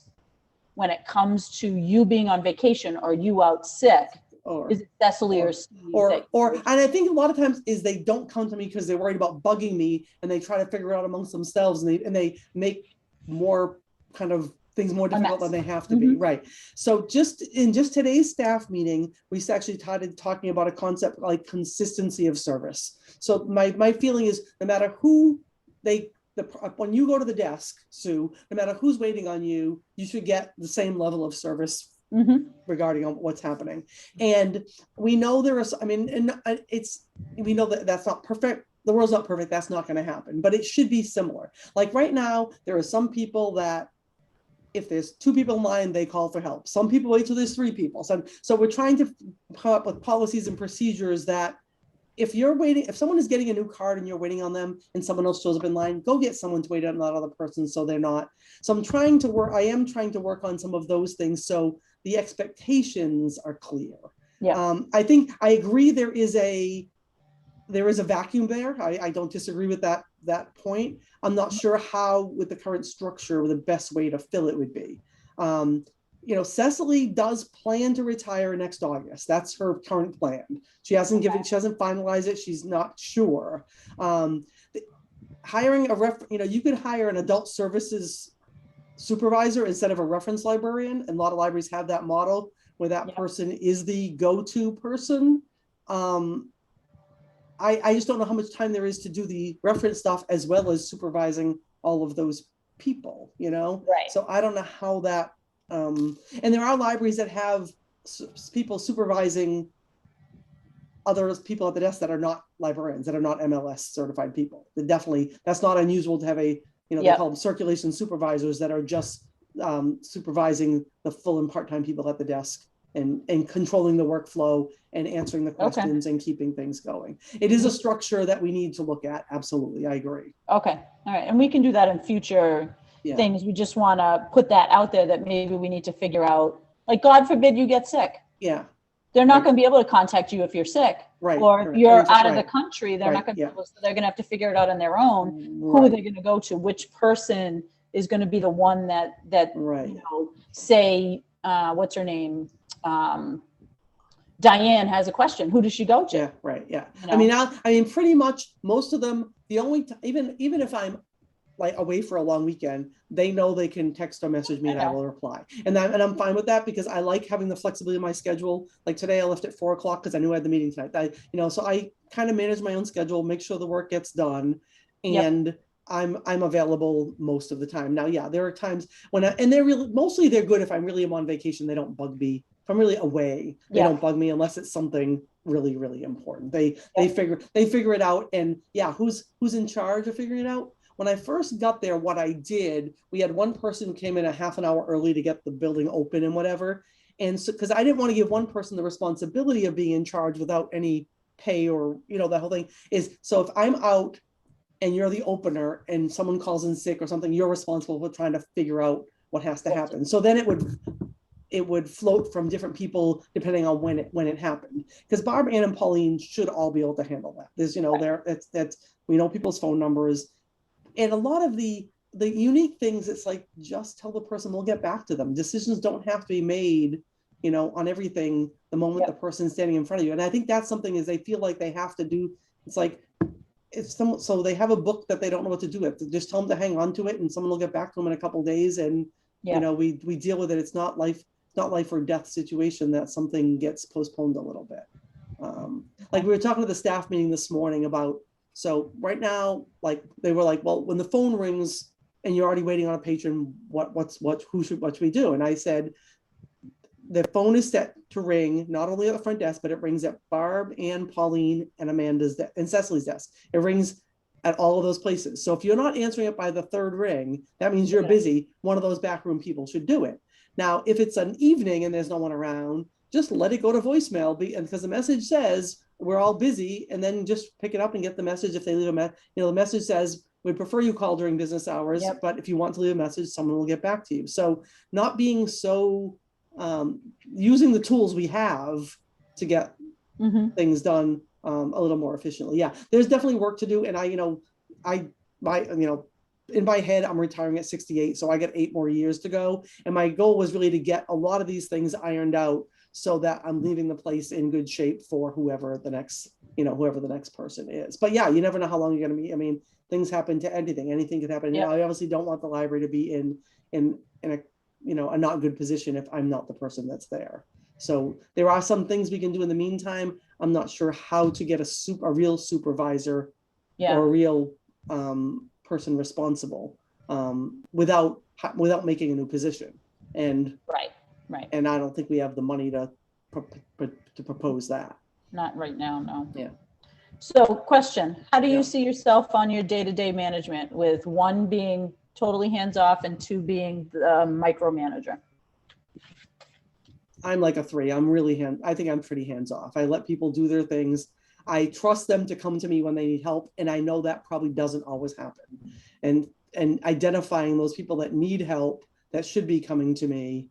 when it comes to you being on vacation or you out sick, Or, is it Cecily or Steve? and I think a lot of times is they don't come to me because they're worried about bugging me and they try to figure it out amongst themselves and they make more kind of things more difficult than they have to be. Right. So just in today's staff meeting, we actually started talking about a concept like consistency of service. So my feeling is no matter who when you go to the desk, Sue, no matter who's waiting on you, you should get the same level of service regarding what's happening. And we know we know that that's not perfect. The world's not perfect. That's not going to happen, but it should be similar. Like right now, there are some people that if there's 2 people in line, they call for help. Some people wait till there's 3 people. So we're trying to come up with policies and procedures that if someone is getting a new card and you're waiting on them and someone else shows up in line, go get someone to wait on that other person so they're not. So I am trying to work on some of those things so the expectations are clear. Yeah. I think I agree there is a vacuum there. I don't disagree with that point. I'm not sure how with the current structure the best way to fill it would be. Cecily does plan to retire next August. That's her current plan. She hasn't finalized it. She's not sure. Hiring you could hire an adult services supervisor instead of a reference librarian. And a lot of libraries have that model where that person is the go-to person. I just don't know how much time there is to do the reference stuff as well as supervising all of those people, Right. So I don't know how that, and there are libraries that have people supervising other people at the desk that are not librarians, that are not MLS certified people. That's not unusual to have they call them circulation supervisors that are just supervising the full and part-time people at the desk and controlling the workflow and answering the questions and keeping things going. It is a structure that we need to look at. Absolutely. I agree. Okay. All right. And we can do that in future things. We just want to put that out there that maybe we need to figure out, like, God forbid you get sick. Yeah. They're not going to be able to contact you if you're sick. Right. Or if you're out of the country, they're not going to be able to, so they're going to have to figure it out on their own. Who are they going to go to? Which person is going to be the one that say, what's her name? Diane has a question. Who does she go to? Yeah, right. Yeah. I mean, pretty much most of them, even if I'm like away for a long weekend, they know they can text or message me and I will reply. And I'm fine with that because I like having the flexibility of my schedule. Like today I left at 4:00 because I knew I had the meeting tonight. So I kind of manage my own schedule, make sure the work gets done. And I'm available most of the time. Now, there are times when they're good if I'm really on vacation, they don't bug me. If I'm really away, they don't bug me unless it's something really, really important. They figure it out. And who's in charge of figuring it out? When I first got there, what I did, we had one person who came in a half an hour early to get the building open and whatever. And so, because I didn't want to give one person the responsibility of being in charge without any pay, or, the whole thing is, so if I'm out and you're the opener and someone calls in sick or something, you're responsible for trying to figure out what has to happen. So then it would float from different people depending on when it happened. Because Barb, Ann, and Pauline should all be able to handle that. There's, that's we know people's phone numbers, and a lot of the unique things. It's like, just tell the person, we'll get back to them. Decisions don't have to be made, on everything the moment the person's standing in front of you. And I think that's something, is they feel like they have to do. It's like, so they have a book that they don't know what to do with. Just tell them to hang on to it, and someone will get back to them in a couple of days. And we deal with it. It's not life or death situation that something gets postponed a little bit. Like we were talking to the staff meeting this morning about, so right now, like they were like, well, when the phone rings and you're already waiting on a patron, what should we do? And I said, the phone is set to ring not only at the front desk, but it rings at Barb, and Pauline, and Amanda's and Cecily's desk. It rings at all of those places. So if you're not answering it by the third ring, that means you're busy. One of those backroom people should do it. Now, if it's an evening and there's no one around, just let it go to voicemail, because the message says we're all busy, and then just pick it up and get the message. If they leave a message, the message says, we'd prefer you call during business hours, but if you want to leave a message, someone will get back to you. So not being so, using the tools we have to get things done a little more efficiently. Yeah, there's definitely work to do. And in my head, I'm retiring at 68, so I got 8 more years to go. And my goal was really to get a lot of these things ironed out so that I'm leaving the place in good shape for whoever the next person is. But yeah, you never know how long you're going to be. I mean, things happen to anything. Anything could happen. I obviously don't want the library to be in a not good position if I'm not the person that's there. So there are some things we can do in the meantime. I'm not sure how to get a real supervisor or a real person responsible without making a new position. And right. And I don't think we have the money to propose that. Not right now, no. Yeah. So question, how do you see yourself on your day-to-day management, with 1 being totally hands-off and 2 being the micromanager? I'm like a 3. I think I'm pretty hands-off. I let people do their things. I trust them to come to me when they need help. And I know that probably doesn't always happen. And identifying those people that need help that should be coming to me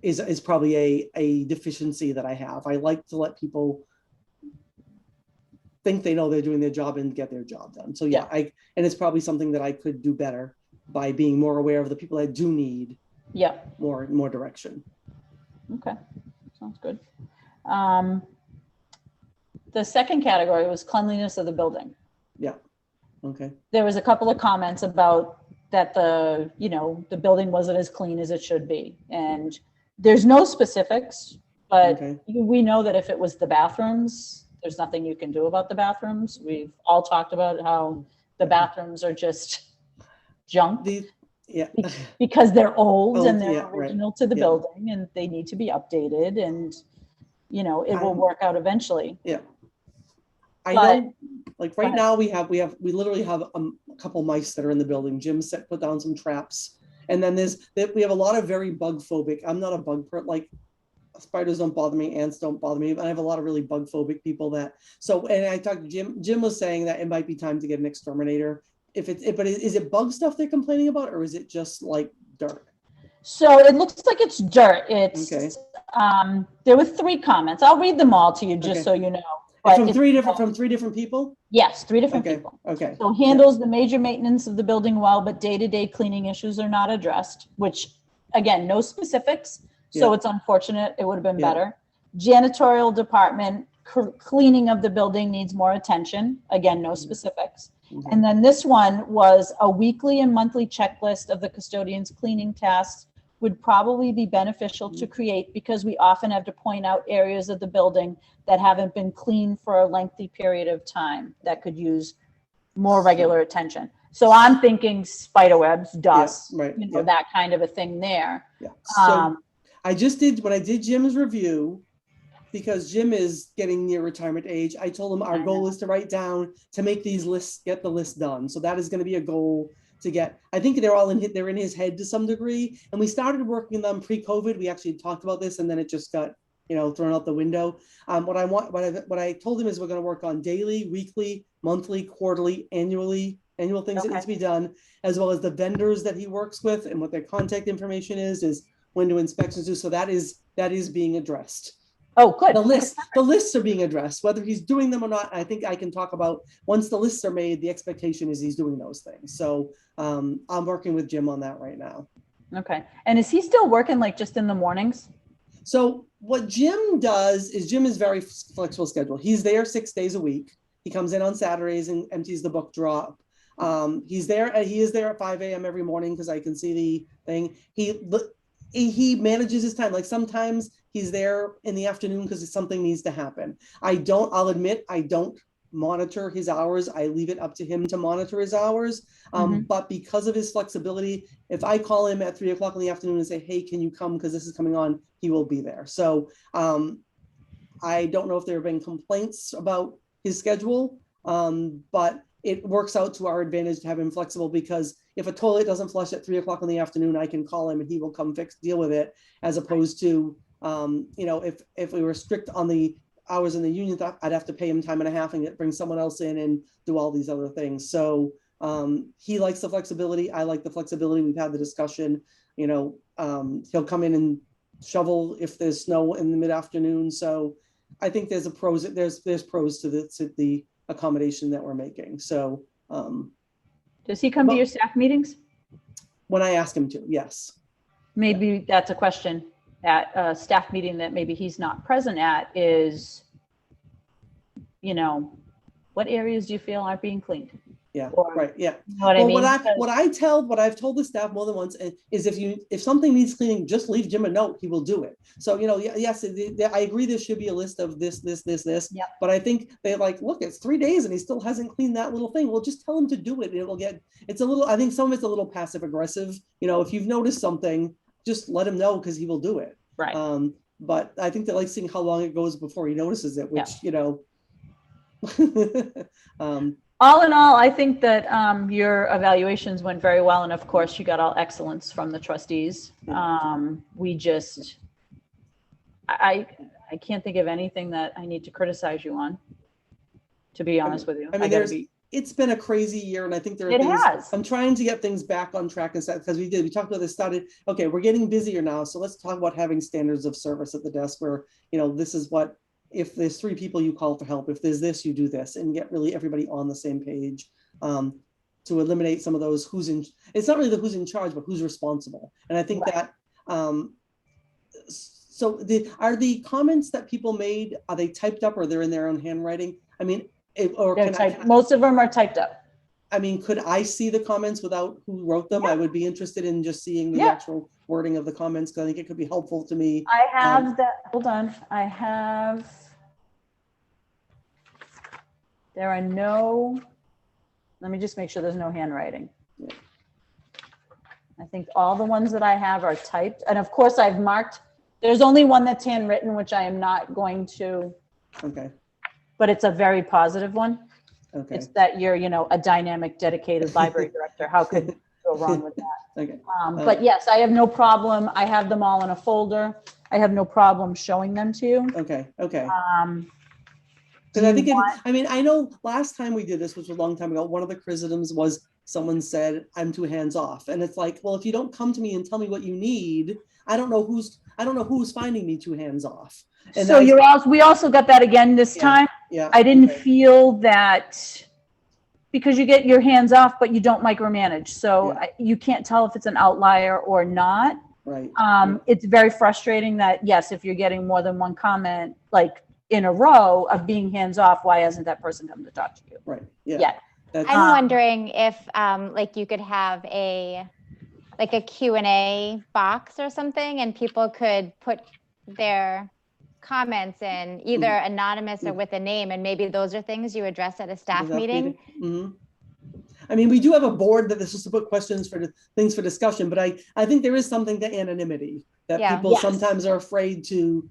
is probably a deficiency that I have. I like to let people think they know they're doing their job and get their job done. So and it's probably something that I could do better by being more aware of the people that do need more direction. Okay, sounds good. The second category was cleanliness of the building. Yeah. Okay. There was a couple of comments about that the building wasn't as clean as it should be. And there's no specifics, but we know that if it was the bathrooms, there's nothing you can do about the bathrooms. We've all talked about how the bathrooms are just junk. Because they're old and they're original to the building, and they need to be updated, and it will work out eventually. Yeah. I know, like right now we literally have a couple mice that are in the building. Jim put down some traps, and then we have a lot of very bug phobic. I'm not a bug person. Like spiders don't bother me, ants don't bother me, but I have a lot of really bug phobic people and I talked to Jim. Jim was saying that it might be time to get an exterminator. But is it bug stuff they're complaining about, or is it just like dirt? So it looks like it's dirt. It's there were 3 comments. I'll read them all to you just so you know. From three different people? Yes, 3 different people. Okay. So handles the major maintenance of the building well, but day-to-day cleaning issues are not addressed, which again, no specifics. So it's unfortunate. It would have been better. Janitorial department, cleaning of the building needs more attention. Again, no specifics. And then this one was a weekly and monthly checklist of the custodian's cleaning tasks would probably be beneficial to create, because we often have to point out areas of the building that haven't been cleaned for a lengthy period of time that could use more regular attention. So I'm thinking spider webs, dust, that kind of a thing there. Yeah. So when I did Jim's review, because Jim is getting near retirement age, I told him our goal is to write down, to make these lists, get the list done. So that is going to be a goal to get. I think they're in his head to some degree. And we started working on them pre-COVID. We actually talked about this, and then it just got thrown out the window. What I told him is we're going to work on daily, weekly, monthly, quarterly, annual things that need to be done, as well as the vendors that he works with and what their contact information is when do inspections do. So that is being addressed. Oh, good. The lists are being addressed, whether he's doing them or not. I think I can talk about once the lists are made, the expectation is he's doing those things. So I'm working with Jim on that right now. Okay. And is he still working like just in the mornings? So what Jim does is Jim is very flexible schedule. He's there 6 days a week. He comes in on Saturdays and empties the book drop. He is there at 5 a.m. every morning because I can see the thing. He manages his time. Like sometimes he's there in the afternoon because something needs to happen. I'll admit, I don't monitor his hours. I leave it up to him to monitor his hours. But because of his flexibility, if I call him at 3 o'clock in the afternoon and say, hey, can you come because this is coming on, he will be there. So I don't know if there have been complaints about his schedule, but it works out to our advantage to have him flexible, because if a toilet doesn't flush at 3 o'clock in the afternoon, I can call him and he will come deal with it, as opposed to, if we were strict on the hours in the union, I'd have to pay him time and a half and bring someone else in and do all these other things. So he likes the flexibility. I like the flexibility. We've had the discussion, he'll come in and shovel if there's snow in the mid-afternoon. So I think there's pros to the accommodation that we're making. So does he come to your staff meetings? When I ask him to, yes. Maybe that's a question at a staff meeting that maybe he's not present at is, what areas do you feel aren't being cleaned? Yeah, Or, right. Yeah. You know what I mean? What I've told the staff more than once is if something needs cleaning, just leave Jim a note. He will do it. So, yes, I agree. There should be a list of this. Yep. But I think they're like, look, it's 3 days and he still hasn't cleaned that little thing. Well, just tell him to do it. I think some of it's a little passive aggressive. If you've noticed something, just let him know because he will do it. Right. But I think they like seeing how long it goes before he notices it, which, All in all, I think that your evaluations went very well. And of course, you got all excellence from the trustees. I can't think of anything that I need to criticize you on, to be honest with you. I mean, it's been a crazy year, and I think there are things. I'm trying to get things back on track and stuff, because we talked about this, okay, we're getting busier now. So let's talk about having standards of service at the desk where, this is what, if there's 3 people, you call for help. If there's this, you do this, and get really everybody on the same page to eliminate some of those it's not really the who's in charge, but who's responsible. And I think that, are the comments that people made, are they typed up or they're in their own handwriting? I mean, most of them are typed up. I mean, could I see the comments without who wrote them? I would be interested in just seeing the actual wording of the comments, because I think it could be helpful to me. I have there are no, let me just make sure there's no handwriting. Yeah. I think all the ones that I have are typed. And of course I've marked, there's only one that's handwritten, which I am not going to. Okay. But it's a very positive one. Okay. It's that you're, a dynamic, dedicated library director. How could you go wrong with that? Okay. But yes, I have no problem. I have them all in a folder. I have no problem showing them to you. Okay. Because I think, I know last time we did this, which was a long time ago, one of the criticisms was someone said, I'm too hands off. And it's like, well, if you don't come to me and tell me what you need, I don't know who's finding me too hands off. And so we also got that again this time. Yeah. I didn't feel that, because you get your hands off, but you don't micromanage. So you can't tell if it's an outlier or not. Right. It's very frustrating that, yes, if you're getting more than one comment, like in a row of being hands off, why hasn't that person come to talk to you? Right. Yeah. I'm wondering if you could have a Q&A box or something, and people could put their comments in, either anonymous or with a name, and maybe those are things you address at a staff meeting. Mm-hmm. I mean, we do have a board that is just to put questions for things for discussion, but I think there is something to anonymity that people sometimes are afraid to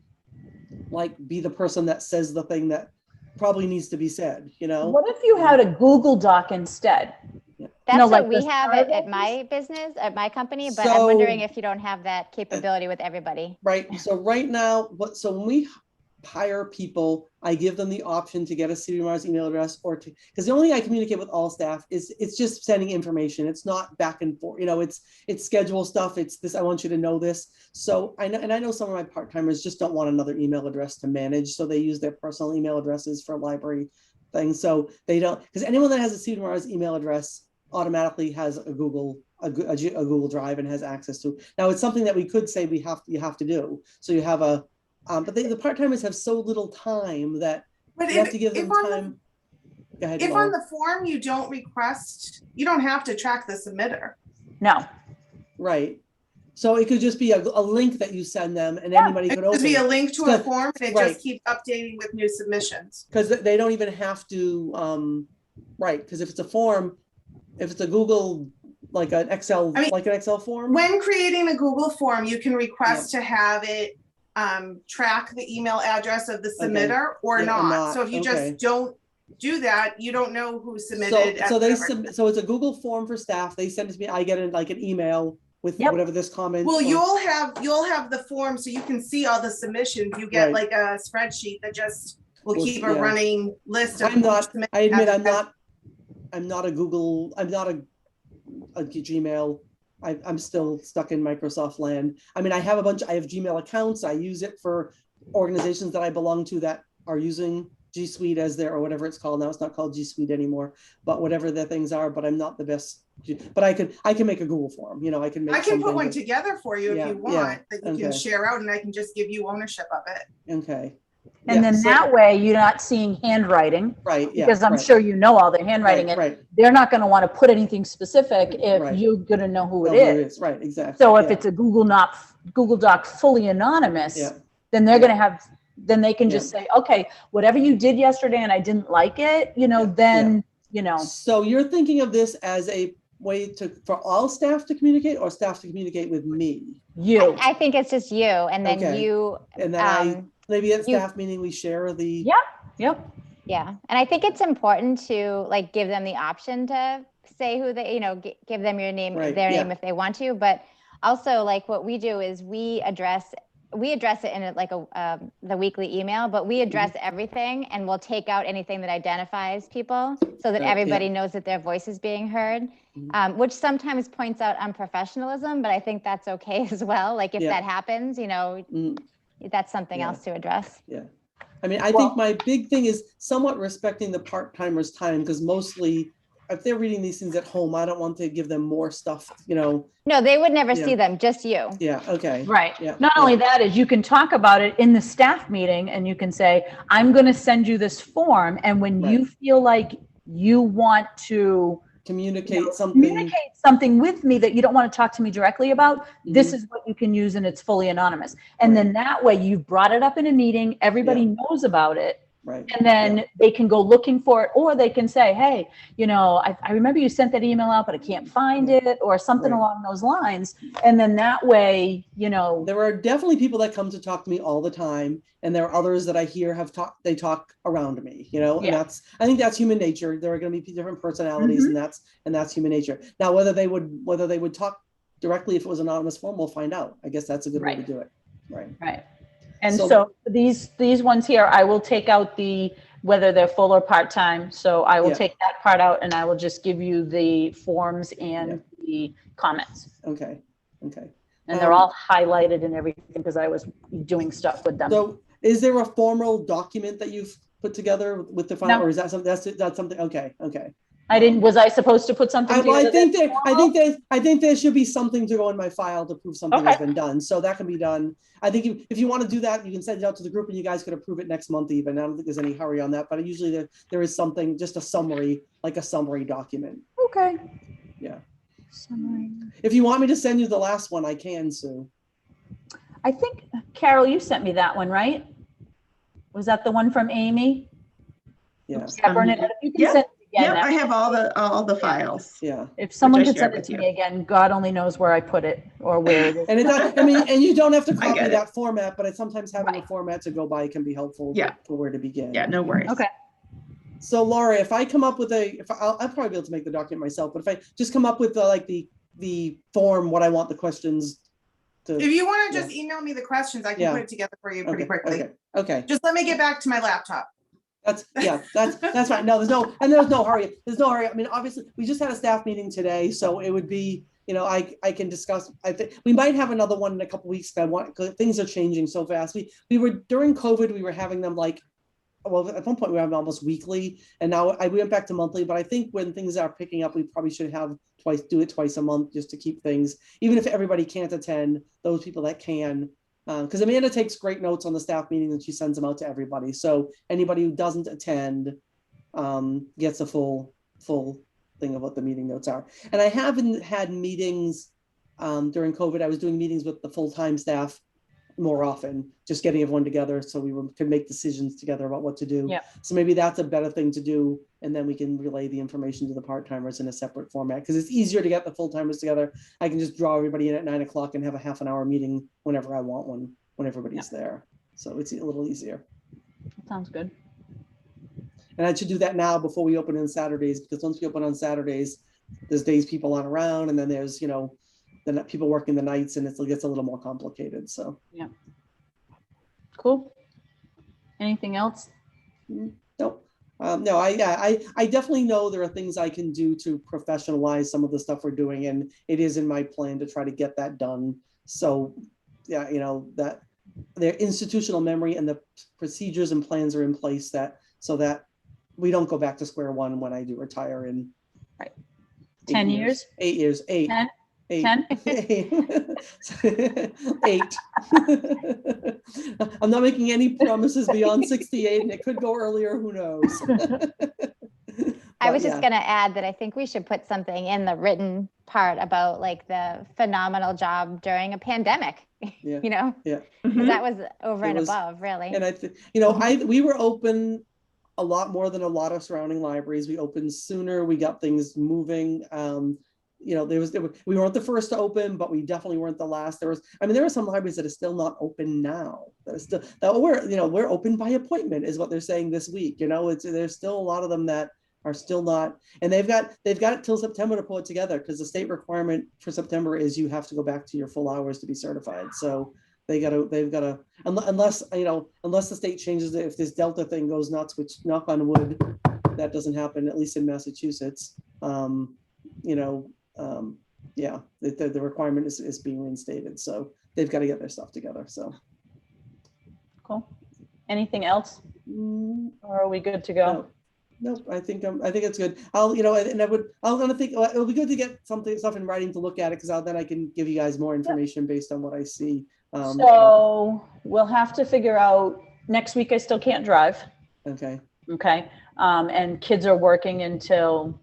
be the person that says the thing that probably needs to be said, What if you had a Google Doc instead? Yeah. That's like what we the have survey at my business, at my company, but I'm wondering So- if you don't have that capability with everybody. Right, so right now, so when we hire people, I give them the option to get a City of Mars email address or to, because the only thing I communicate with all staff is, it's just sending information. It's not back and forth, it's schedule stuff. It's this, I want you to know this. So I know, and I know some of my part-timers just don't want another email address to manage. So they use their personal email addresses for library things. So they don't, because anyone that has a City of Mars email address automatically has a Google Drive and has access to. Now it's something that we could say you have to do. So you have a, but the part-timers have so little time that But you have to give them time. Go ahead, if Laura. on the form you don't request, you don't have to track the submitter. No, Right. So it could just be a link that you send them and Yeah. anybody It could could open be a it. link to a So- form and it right. just keeps updating with new submissions. Because they don't even have to, right, because if it's a form, if it's a Google, like an Excel, I mean, like an Excel form. When creating a Google form, you can request to have it track the email address of the submitter or Yeah, or not. not. So if you Okay. just don't do that, you don't know who submitted. So they whatever. submit, so it's a Google form for staff. They send it to me. I get it like an email with Yep. whatever this comment. Well, you'll have the form so you can see all the submissions. You get Right. like a spreadsheet that just will Well, keep a yeah. running list of. I'm not, who submitted I admit, I'm as- not a Google, I'm not a Gmail. I'm still stuck in Microsoft land. I mean, I have Gmail accounts. I use it for organizations that I belong to that are using G Suite as their, or whatever it's called now. It's not called G Suite anymore, but whatever the things are, but I'm not the best. But I can make a Google form, I can make. I can put something one that- together for you Yeah, if you yeah, want, that you can okay. share out and I can just give you ownership of it. Okay. and Yeah, then so- that way you're not seeing handwriting, Right, yeah. because I'm right, sure you know all their handwriting, and Right. they're not gonna wanna put anything specific if Right. you're gonna know who Oh, it there is. Right, exactly. So if yeah, it's a Google Doc fully anonymous, Yeah. then they're Yeah. gonna have, then they can just say, okay, whatever you did yesterday and I didn't like it, Yeah, then, So you're thinking of this as a way for all staff to communicate or staff to communicate with me? you. I think it's just you, and then Okay. you, And then maybe at you- staff meeting, we share the. Yeah. Yep. yeah. And I think it's important to like give them the option to say who they, give them your name, Right, their yeah. name if they want to. But also, like what we do is we address it in the weekly email, but we address everything, and we'll take out anything that identifies people so that Right, everybody knows that their voice is being heard, which sometimes points out unprofessionalism, but I think that's okay as well. Like if Yeah. that happens, Mm, that's something Yeah. else to address. Yeah. I mean, I Well- think my big thing is somewhat respecting the part-timers' time, because mostly if they're reading these things at home, I don't want to give them more stuff, No, they would never Yeah. see them, just you. Yeah, okay. Right. Yeah, Not yeah. only that is you can talk about it in the staff meeting and you can say, I'm going to send you this form. And when you Right. feel like you want to Communicate something. communicate something with me that you don't want to talk to me directly about, this Mhm. is what you can use and it's fully anonymous. And then that way you've brought it up in a meeting, everybody knows about it. Right. And then they can go looking for it, or they can say, hey, I remember you sent that email out, but I can't find it, or something Right. along those lines. And then that way, There are definitely people that come to talk to me all the time, and there are others that I hear they talk around me, and Yeah. I think that's human nature. There are going to be different personalities, Mm-hmm. and that's human nature. Now, whether they would talk directly if it was anonymous form, we'll find out. I guess that's a good way to Right. do it. Right. right. And So- so these ones here, I will take out whether they're full or part-time. So I will Yeah. take that part out and I will just give you the forms and the comments. Okay. Okay. And they're all highlighted and everything because I was doing stuff with them. So is there a formal document that you've put together with the file, No. or is that something, that's something, okay. Was I supposed to put something Well, together? I think there should be something to go in my file to prove something has Okay. been done. So that can be done. I think if you want to do that, you can send it out to the group and you guys could approve it next month even. I don't think there's any hurry on that, but usually there is something, just a summary, like a summary document. Okay. Yeah. Summary. If you want me to send you the last one, I can, Sue. I think, Carol, you sent me that one, right? Was that the one from Amy? Yeah. Yeah, Bernadette, if you can Yeah. send it again, Yep, I that- have all the files. Yeah. if someone I could shared send it with to you. me again, God only knows where I put it or where it is. And and you don't have to I copy get it. that format, but sometimes having a Right. format to go by can be helpful Yeah. for where to begin. Yeah, no worries. Okay. So Laura, if I come up with I'll probably be able to make the document myself, but if I just come up with the form, what I want the questions to. If you want to just email me the questions, I can Yeah. put it together for you pretty Okay, quickly. okay. Just let me get back to my laptop. That's fine. No, there's no hurry. There's no hurry. I mean, obviously, we just had a staff meeting today, so it would be, I can discuss. I think we might have another one in a couple weeks. Things are changing so fast. We were during COVID, we were having them well, at one point we were having almost weekly, and now we went back to monthly. But I think when things are picking up, we probably should do it twice a month just to keep things. Even if everybody can't attend, those people that can. Because Amanda takes great notes on the staff meeting and she sends them out to everybody. So anybody who doesn't attend gets a full thing of what the meeting notes are. And I haven't had meetings during COVID. I was doing meetings with the full-time staff more often, just getting everyone together so we could make decisions together about what to do. Yeah. So maybe that's a better thing to do. And then we can relay the information to the part-timers in a separate format, because it's easier to get the full-timers together. I can just draw everybody in at 9 o'clock and have a half an hour meeting whenever I want one, when everybody's there. So it's a little easier. Sounds good. And I should do that now before we open on Saturdays, because once we open on Saturdays, there's days people aren't around, and then there's, the people working the nights, and it gets a little more complicated. So Yeah. Cool. Anything else? nope. No, I definitely know there are things I can do to professionalize some of the stuff we're doing, and it is in my plan to try to get that done. So yeah, that their institutional memory and the procedures and plans are in place so that we don't go back to square one when I do retire in 10 years? 8 years. 8. 10? 8. 10? 8. I'm not making any promises beyond 68, and it could go earlier. Who knows? I was just going to add that I think we should put something in the written part about the phenomenal job during a pandemic, Yeah. Yeah. Mhm. That was over It and was- above, really. And I think, we were open a lot more than a lot of surrounding libraries. We opened sooner. We got things moving. We weren't the first to open, but we definitely weren't the last. There are some libraries that are still not open now. We're open by appointment is what they're saying this week. There's still a lot of them that are still not, and they've got till September to pull it together, because the state requirement for September is you have to go back to your full hours to be certified. So they've got to, unless the state changes it, if this Delta thing goes nuts, which knock on wood, that doesn't happen, at least in Massachusetts. The requirement is being reinstated, so they've got to get their stuff together. So Cool. Anything else? Or are we good to go? no, I think it's good. I'm gonna think it'll be good to get stuff in writing to look at it, because then I can give you guys more information based on what I see. So we'll have to figure out, next week I still can't drive. Okay. Okay. And kids are working until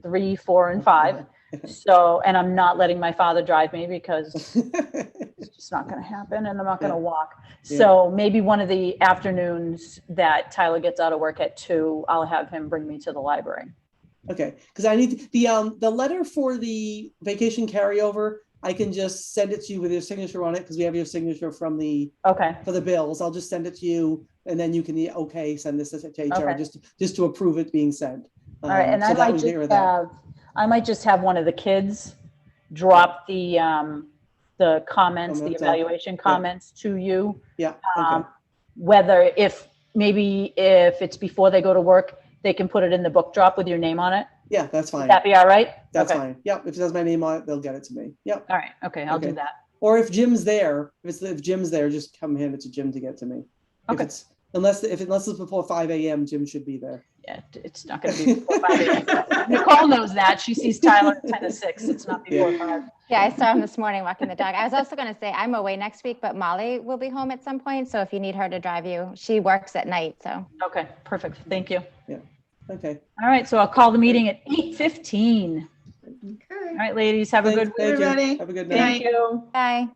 3, 4, and 5. So, and I'm not letting my father drive me because it's just not going to happen, and I'm not going to walk. Yeah. So maybe one of the afternoons that Tyler gets out of work at 2, I'll have him bring me to the library. Okay, because I need the letter for the vacation carryover. I can just send it to you with your signature on it, because we have your signature for the bills. I'll just send it to you, and then you can send this to HR, Okay. just to approve it being sent. All right, and so I might just have one of the kids drop the comments, the evaluation comments to you. Yeah. Okay. Whether if it's before they go to work, they can put it in the book drop with your name on it. Yeah, that's fine. Would that be all right? That's Okay. fine. Yep. If it has my name on it, they'll get it to me. Yep. All right. Okay. I'll Okay. do that. Or if Jim's there, if Jim's there, just come hand it to Jim to get to me. Okay. Unless it's before 5 a.m., Jim should be there. Yeah, it's not going to be before 5 a.m. Nicole knows that. She sees Tyler at 10 to 6. It's not before 5. Yeah, I saw him this morning walking the dog. I was also going to say I'm away next week, but Molly will be home at some point. So if you need her to drive you, she works at night. So Okay, perfect. Thank you. Okay. All right, so I'll call the meeting at 8:15. Okay. All right, ladies, have a good Thank you. everybody. Have a good night. Thank you. bye.